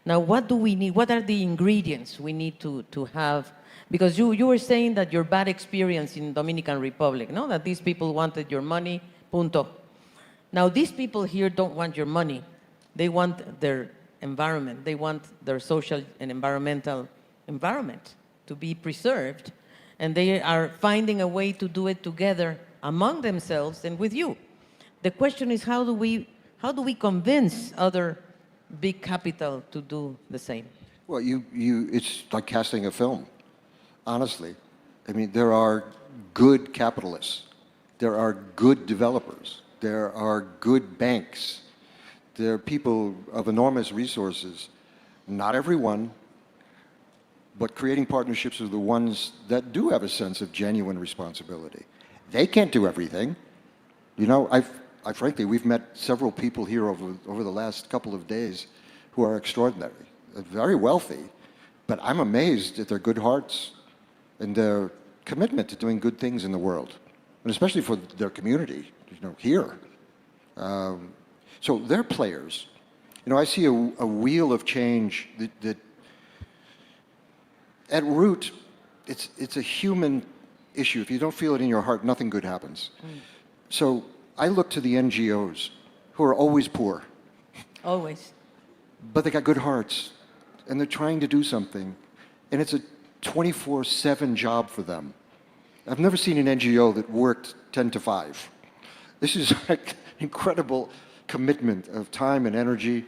D: Now, what do we need? What are the ingredients we need to have? Because you were saying that your bad experience in Dominican Republic, no? That these people wanted your money, punto. Now, these people here don't want your money. They want their environment. They want their social and environmental environment to be preserved. And they are finding a way to do it together among themselves and with you. The question is, how do we convince other big capital to do the same?
C: Well, it's like casting a film, honestly. I mean, there are good capitalists. There are good developers. There are good banks. There are people of enormous resources. Not everyone, but creating partnerships with the ones that do have a sense of genuine responsibility. They can't do everything. Frankly, we've met several people here over the last couple of days who are extraordinary, very wealthy, but I'm amazed at their good hearts and their commitment to doing good things in the world, and especially for their community, here. So they're players. I see a wheel of change that at root, it's a human issue. If you don't feel it in your heart, nothing good happens. So I look to the NGOs, who are always poor.
D: Always.
C: But they got good hearts, and they're trying to do something, and it's a 24/7 job for them. I've never seen an NGO that worked 10 to 5. This is like incredible commitment of time and energy.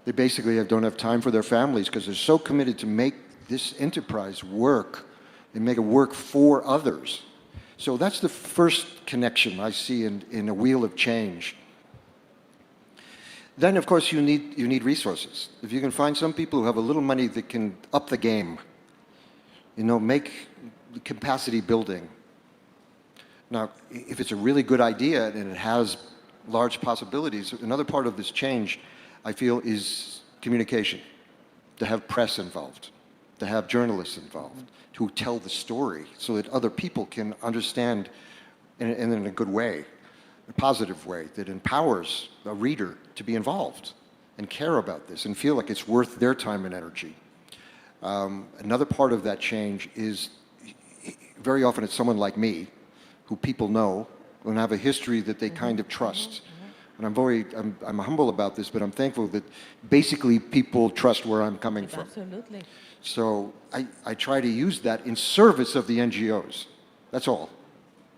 C: They basically don't have time for their families because they're so committed to make this enterprise work and make it work for others. So that's the first connection I see in a wheel of change. Then, of course, you need resources. If you can find some people who have a little money that can up the game, make capacity building. Now, if it's a really good idea and it has large possibilities, another part of this change, I feel, is communication. To have press involved, to have journalists involved, to tell the story so that other people can understand in a good way, a positive way that empowers a reader to be involved and care about this and feel like it's worth their time and energy. Another part of that change is very often it's someone like me who people know and have a history that they kind of trust. And I'm humble about this, but I'm thankful that basically people trust where I'm coming from.
D: Absolutely.
C: So I try to use that in service of the NGOs. That's all.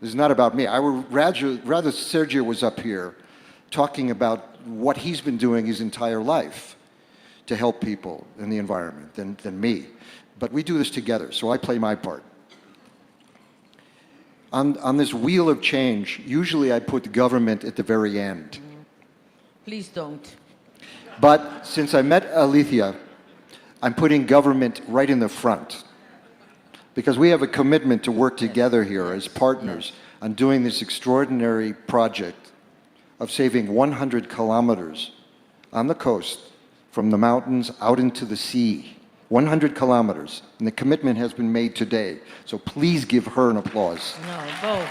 C: This is not about me. I would rather Sergio was up here talking about what he's been doing his entire life to help people in the environment than me. But we do this together, so I play my part. on this wheel of change, usually I put government at the very end.
D: Please don't.
C: But since I met Alethea, I'm putting government right in the front. Because we have a commitment to work together here as partners on doing this extraordinary project of saving 100 kilometers on the coast from the mountains out into the sea. 100 kilometers. And the commitment has been made today. So please give her an applause.
D: No, both.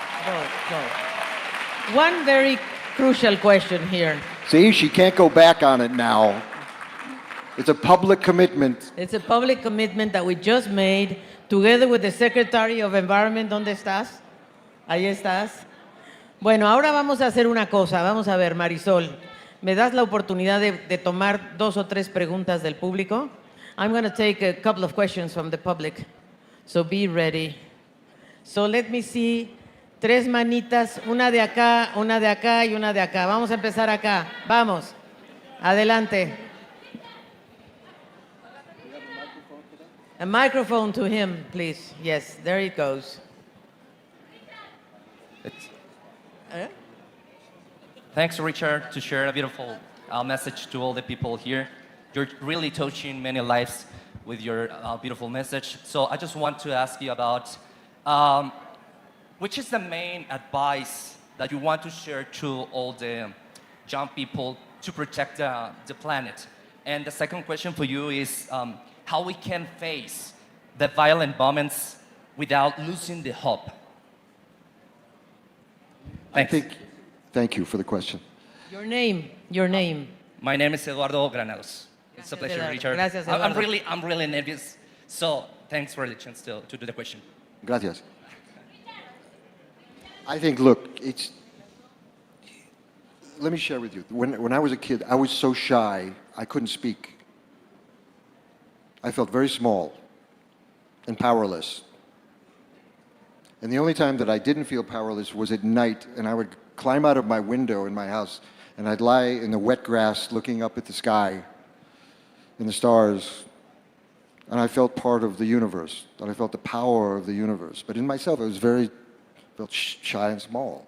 D: One very crucial question here.
C: See, she can't go back on it now. It's a public commitment.
D: It's a public commitment that we just made together with the Secretary of Environment. ¿Dónde estás? Ahí estás. Bueno, ahora vamos a hacer una cosa. Vamos a ver, Marisol. ¿Me das la oportunidad de tomar 2 o 3 preguntas del público? I'm going to take a couple of questions from the public. So be ready. So let me see. 3 manitas, una de acá y una de acá. Vamos a empezar acá. Vamos. Adelante. A microphone to him, please. Yes, there it goes.
F: Thanks, Richard, to share a beautiful message to all the people here. You're really touching many lives with your beautiful message. So I just want to ask you about which is the main advice that you want to share to all the young people to protect the planet? And the second question for you is how we can face the violent moments without losing the hope. Thanks.
C: Thank you for the question.
D: Your name.
F: My name is Eduardo Granados. It's a pleasure,
D: Eduardo.
F: Richard.
D: Gracias,
F: I'm
D: Eduardo.
F: really nervous. So thanks for the chance to do the question.
C: Gracias. I think, look, let me share with you. When I was a kid, I was so shy, I couldn't speak. I felt very small and powerless. And the only time that I didn't feel powerless was at night, and I would climb out of my window in my house, and I'd lie in the wet grass looking up at the sky and the stars, and I felt part of the universe, and I felt the power of the universe. But in myself, I felt shy and small.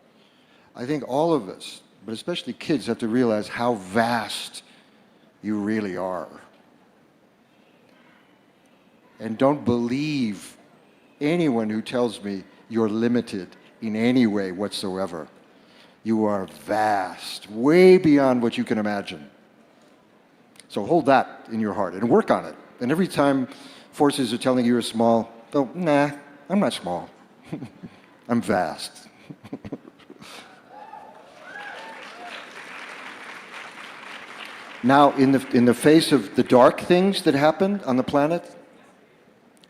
C: I think all of us, but especially kids, have to realize how vast you really are. And don't believe anyone who tells me you're limited in any way whatsoever. You are vast, way beyond what you can imagine. So hold that in your heart and work on it. And every time forces are telling you you're small, go, nah, I'm not small. I'm vast. Now, in the face of the dark things that happen on the planet,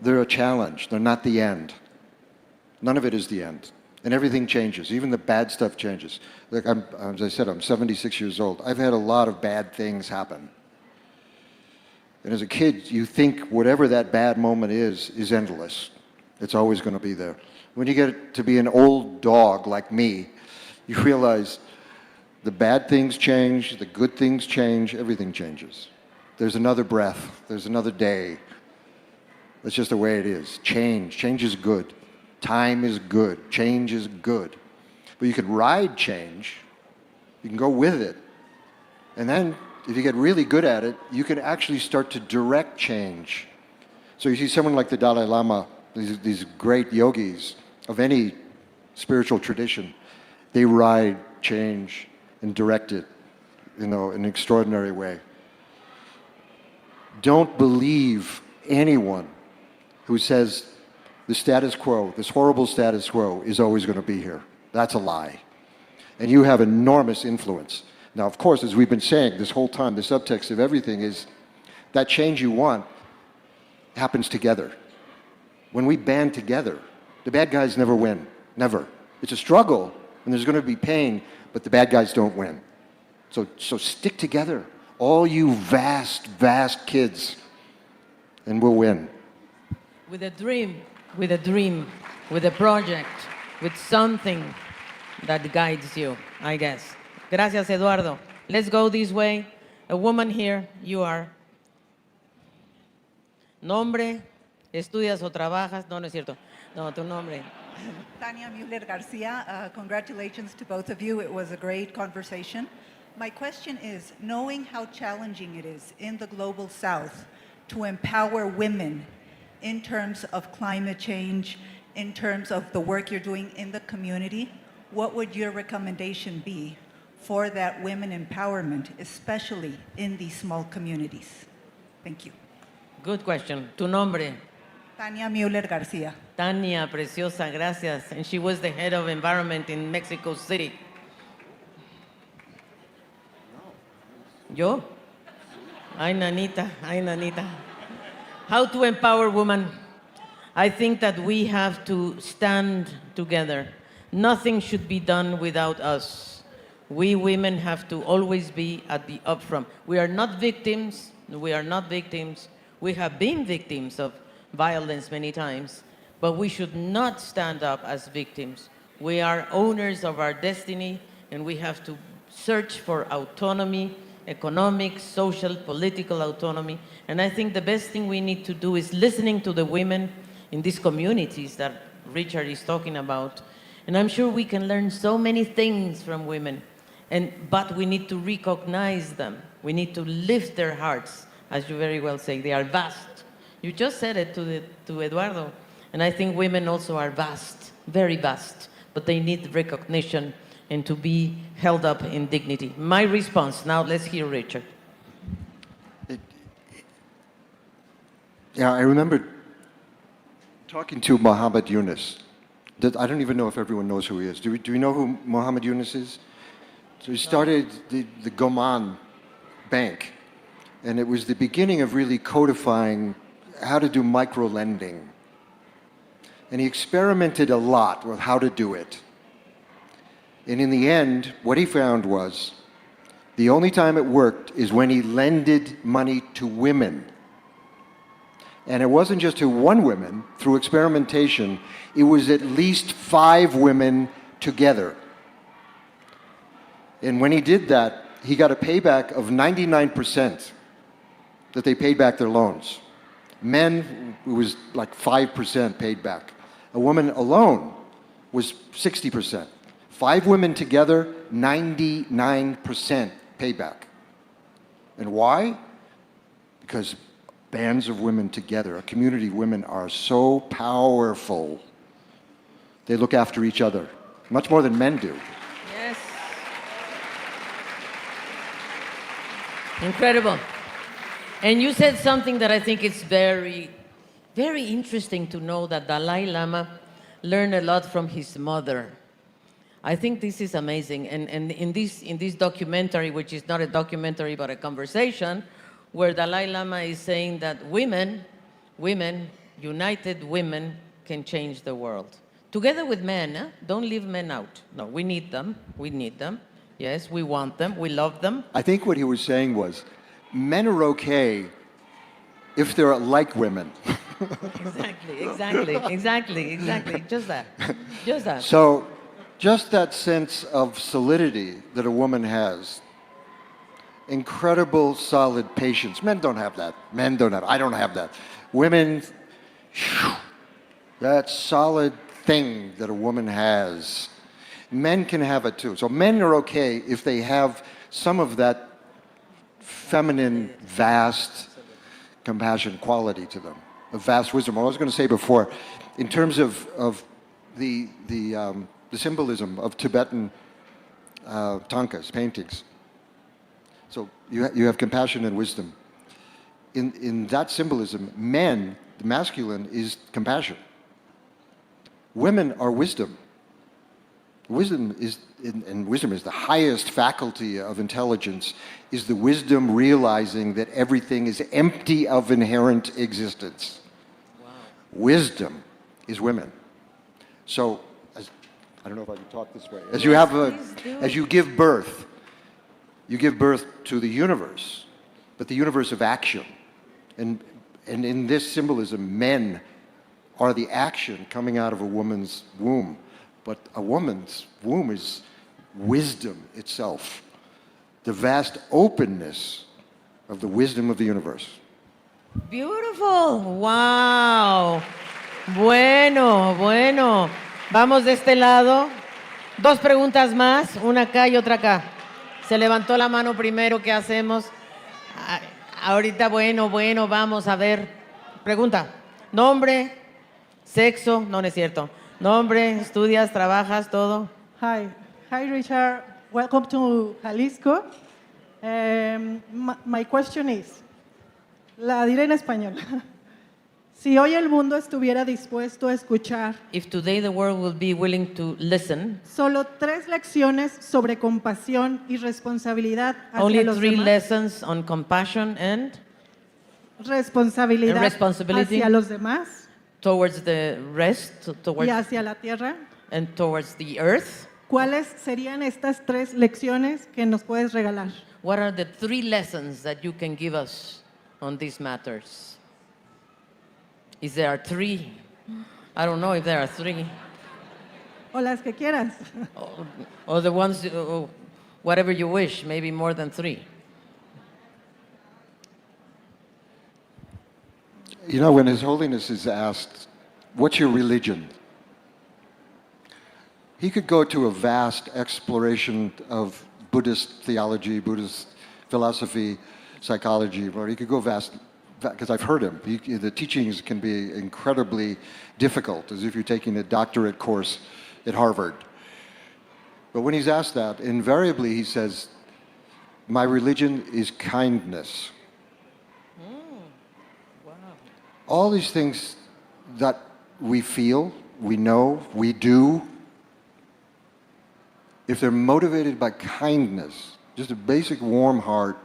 C: they're a challenge. They're not the end. None of it is the end. And everything changes. Even the bad stuff changes. Like as I said, I'm 76 years old. I've had a lot of bad things happen. And as a kid, you think whatever that bad moment is endless. It's always going to be there. When you get to be an old dog like me, you realize the bad things change, the good things change, everything changes. There's another breath. There's another day. That's just the way it is. Change is good. Time is good. Change is good. But you can ride change. You can go with it. And then, if you get really good at it, you can actually start to direct change. So you see someone like the Dalai Lama, these great yogis of any spiritual tradition, they ride change and direct it, in an extraordinary way. Don't believe anyone who says the status quo, this horrible status quo, is always going to be here. That's a lie. And you have enormous influence. Now, of course, as we've been saying this whole time, the subtext of everything is that change you want happens together. When we band together, the bad guys never win. Never. It's a struggle, and there's going to be pain, but the bad guys don't win. So stick together, all you vast, vast kids, and we'll win.
D: With a dream, with a project, with something that guides you, I guess. Gracias, Eduardo. Let's go this way. A woman here, you are. Nombre, ¿Estudias o trabajas? No, no es cierto. No, tu nombre.
G: Tania Mueller Garcia, congratulations to both of you. It was a great conversation. My question is, knowing how challenging it is in the global south to empower women in terms of climate change, in terms of the work you're doing in the community, what would your recommendation be for that women empowerment, especially in these small communities? Thank you.
D: Good question. Tu nombre.
G: Tania Mueller Garcia.
D: Tania, preciosa, gracias. And she was the head of environment in Mexico City. ¿Yo? Ay, nanita, ay, nanita. How to empower women? I think that we have to stand together. Nothing should be done without us. We women have to always be at the upfront. We are not victims. We are not victims. We have been victims of violence many times, but we should not stand up as victims. We are owners of our destiny, and we have to search for autonomy, economic, social, political autonomy. And I think the best thing we need to do is listening to the women in these communities that Richard is talking about. And I'm sure we can learn so many things from women, but we need to recognize them. We need to lift their hearts, as you very well say. They are vast. You just said it to Eduardo. And I think women also are vast, very vast, but they need recognition and to be held up in dignity. My response. Now let's hear Richard.
C: Yeah, I remember talking to Muhammad Yunus. I don't even know if everyone knows who he is. Do you know who Muhammad Yunus is? So he started the Goman Bank, and it was the beginning of really codifying how to do micro-lending. And he experimented a lot with how to do it. And in the end, what he found was the only time it worked is when he lended money to women. And it wasn't just to one woman. Through experimentation, it was at least 5 women together. And when he did that, he got a payback of 99% that they paid back their loans. Men, it was like 5% paid back. A woman alone was 60%. 5 women together, 99% payback. And why? Because bands of women together, a community of women are so powerful. They look after each other, much more than men do.
D: Yes. Incredible. And you said something that I think is very, very interesting to know, that Dalai Lama learned a lot from his mother. I think this is amazing. And in this documentary, which is not a documentary but a conversation, where Dalai Lama is saying that women, united women, can change the world. Together with men, eh? Don't leave men out. No, we need them. We need them. Yes, we want them. We love them.
C: I think what he was saying was, men are okay if they're like women.
D: Exactly. Just that.
C: So, just that sense of solidity that a woman has, incredible solid patience. Men don't have that. I don't have that. Women, that solid thing that a woman has, men can have it too. So men are okay if they have some of that feminine, vast compassion quality to them, a vast wisdom. I was going to say before, in terms of the symbolism of Tibetan tankas, paintings. So you have compassion and wisdom. In that symbolism, men, the masculine, is compassion. Women are wisdom. Wisdom is the highest faculty of intelligence, is the wisdom realizing that everything is empty of inherent existence. Wow. Wisdom is women. So, I don't know if I can talk this way. As you give birth to the universe, but the universe of action. And in this symbolism, men are the action coming out of a woman's womb. But a woman's womb is wisdom itself, the vast openness of the wisdom of the universe.
D: Beautiful. Wow. Bueno, bueno. Vamos de este lado. 2 preguntas más, una acá y otra acá. Se levantó la mano primero, ¿qué hacemos? Ahorita, bueno, vamos a ver. Pregunta. Nombre, sexo, no es cierto. Nombre, estudias, trabajas, todo.
H: Hi, Richard. Welcome to Jalisco. My question is, la diré en español. Si hoy el mundo estuviera dispuesto a escuchar
D: If today the world will be willing to listen,
H: solo 3 lecciones sobre compasión y responsabilidad hacia
D: only
H: los
D: 3
H: demás,
D: lessons on compassion and
H: responsabilidad
D: responsibility
H: hacia los demás
D: towards the rest, towards
H: y hacia la tierra,
D: and towards the earth,
H: ¿cuáles serían estas 3 lecciones que nos puedes regalar?
D: what are the 3 lessons that you can give us on these matters? Is there 3? I don't know if there are 3.
H: O las que quieras.
D: Or the ones, whatever you wish, maybe more than 3.
C: You know, when His Holiness is asked, what's your religion? He could go to a vast exploration of Buddhist theology, Buddhist philosophy, psychology, or he could go vast, because I've heard him. The teachings can be incredibly difficult, as if you're taking a doctorate course at Harvard. But when he's asked that, invariably he says, my religion is kindness.
D: Wow.
C: All these things that we feel, we know, we do, if they're motivated by kindness, just a basic warm heart,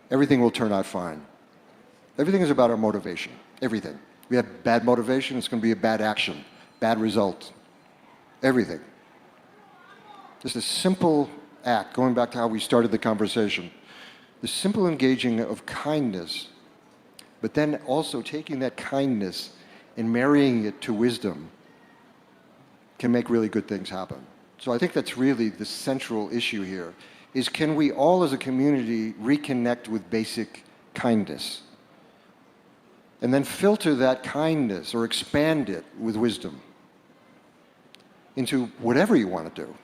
C: everything will turn out fine. Everything is about our motivation, everything. We have bad motivation, it's going to be a bad action, bad result, everything. Just a simple act, going back to how we started the conversation, the simple engaging of kindness, but then also taking that kindness and marrying it to wisdom can make really good things happen. So I think that's really the central issue here, is can we all as a community reconnect with basic kindness? And then filter that kindness or expand it with wisdom into whatever you want to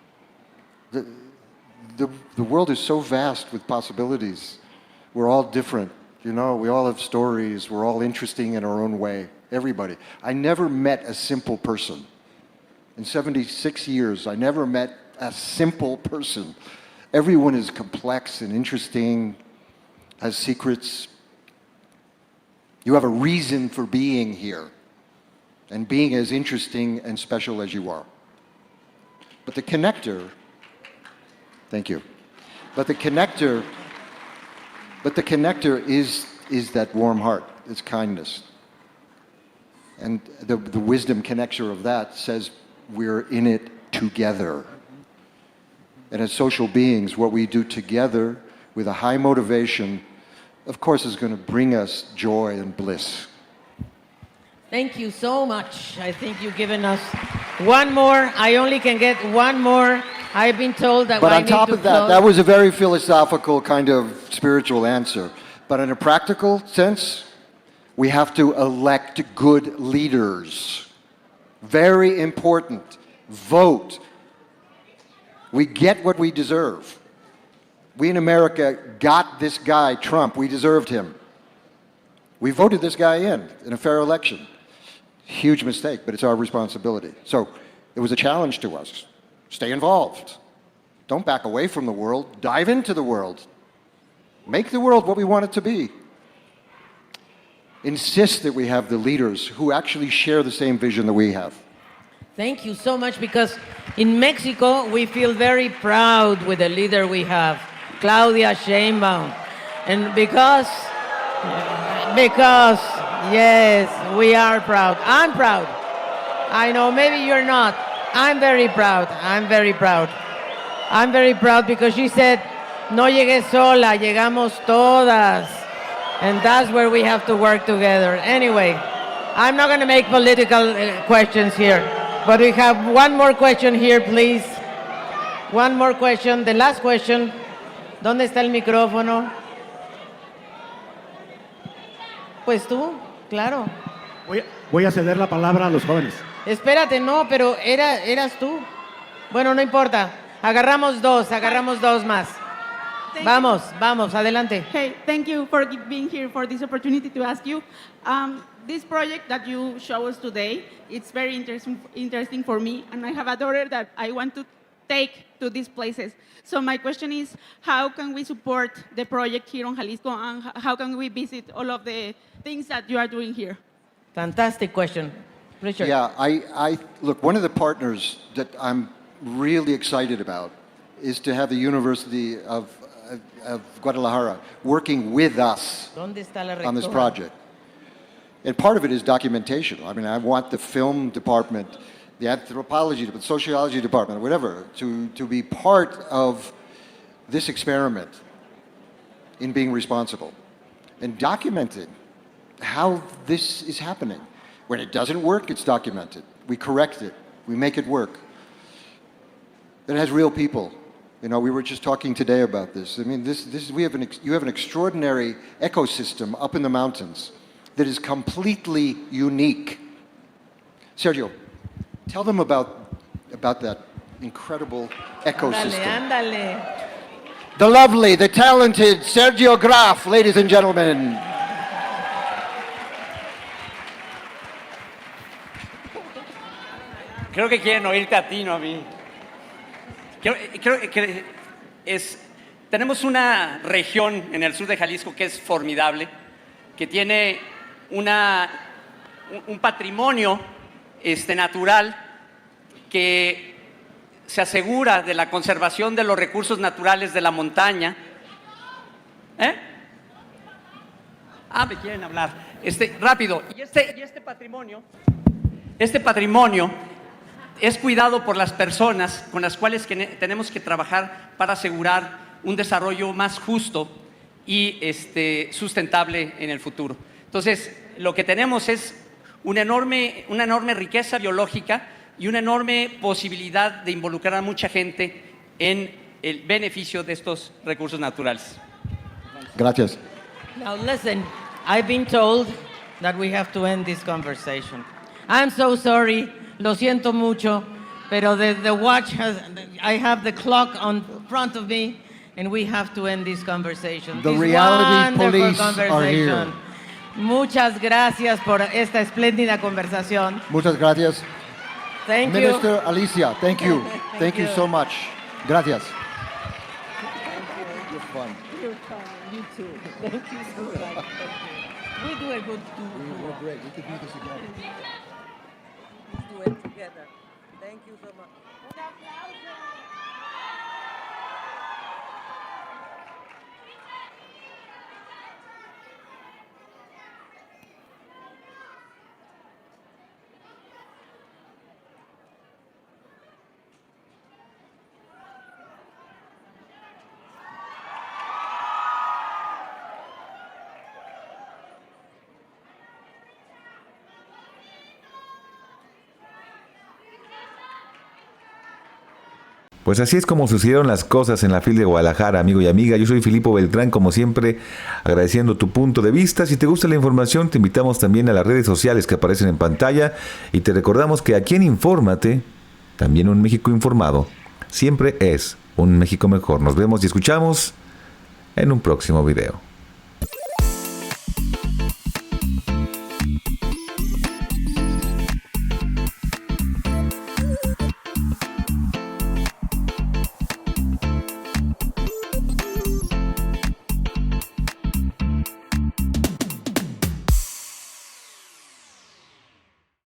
C: do. The world is so vast with possibilities. We're all different, you know, we all have stories, we're all interesting in our own way, everybody. I never met a simple person. In 76 years, I never met a simple person. Everyone is complex and interesting, has secrets. You have a reason for being here and being as interesting and special as you are. But the connector, thank you, but the connector is that warm heart, it's kindness. And the wisdom connector of that says we're in it together. And as social beings, what we do together with a high motivation, of course, is going to bring us joy and bliss.
D: Thank you so much. I think you've given us one more. I only can get one more. I've been told that
C: But
D: I
C: on
D: need
C: top
D: to
C: of that,
D: close.
C: that was a very philosophical kind of spiritual answer. But in a practical sense, we have to elect good leaders. Very important. Vote. We get what we deserve. We in America got this guy, Trump. We deserved him. We voted this guy in a fair election. Huge mistake, but it's our responsibility. So it was a challenge to us. Stay involved. Don't back away from the world. Dive into the world. Make the world what we want it to be. Insist that we have the leaders who actually share the same vision that we have.
D: Thank you so much, because in Mexico we feel very proud with the leader we have, Claudia Sheinbaum. And because yes, we are proud. I'm proud. I know maybe you're not. I'm very proud. I'm very proud. I'm very proud because she said, no llegué sola, llegamos todas. And that's where we have to work together. Anyway, I'm not going to make political questions here, but we have one more question here, please. One more question, the last question. ¿Dónde está el micrófono? Pues tú, claro.
I: Voy a ceder la palabra a los jóvenes.
D: Espérate, no, pero eras tú. Bueno, no importa. Agarramos dos más. Vamos, adelante.
J: Hey, thank you for being here for this opportunity to ask you. This project that you show us today, it's very interesting for me, and I have a daughter that I want to take to these places. So my question is, how can we support the project here on Jalisco, and how can we visit all of the things that you are doing here?
D: Fantastic question. Richard.
C: Yeah, I look, one of the partners that I'm really excited about is to have the University of Guadalajara working with us
D: ¿Dónde está la
C: on this
D: rectora?
C: project. And part of it is documentation. I mean, I want the film department, the anthropology, the sociology department, whatever, to be part of this experiment in being responsible and documenting how this is happening. When it doesn't work, it's documented. We correct it. We make it work. It has real people. You know, we were just talking today about this. I mean, you have an extraordinary ecosystem up in the mountains that is completely unique. Sergio, tell them about that incredible ecosystem.
D: Ándale.
C: The lovely, the talented Sergio Graf, ladies and gentlemen.
E: Creo que quieren oírte a ti, no a mí. Creo que tenemos una región en el sur de Jalisco que es formidable, que tiene un patrimonio natural que se asegura de la conservación de los recursos naturales de la montaña. Me quieren hablar. Rápido. Y este patrimonio es cuidado por las personas con las cuales tenemos que trabajar para asegurar un desarrollo más justo y sustentable en el futuro. Entonces, lo que tenemos es una enorme riqueza biológica y una enorme posibilidad de involucrar a mucha gente en el beneficio de estos recursos naturales.
C: Gracias.
D: Now listen, I've been told that we have to end this conversation. I'm so sorry, lo siento mucho, pero the watch I have the clock on front of me, and we have to end this conversation.
C: The
D: This
C: reality
D: wonderful
C: police are here.
D: conversation. Muchas gracias por esta espléndida conversación.
C: Muchas gracias.
D: Thank you.
C: Minister Alicia, thank you. Thank you
D: you.
C: so much. Gracias.
D: You're fun. You too. Thank you so much. We do a good
C: We're great. We could do this again.
D: Let's do it together. Thank you so much.
A: Pues así es como sucedieron las cosas en la FIL de Guadalajara, amigo y amiga. Yo soy Filipo Beltrán, como siempre, agradeciendo tu punto de vista. Si te gusta la información, te invitamos también a las redes sociales que aparecen en pantalla y te recordamos que aquí en Infórmate, también un México informado, siempre es un México mejor. Nos vemos y escuchamos en un próximo video.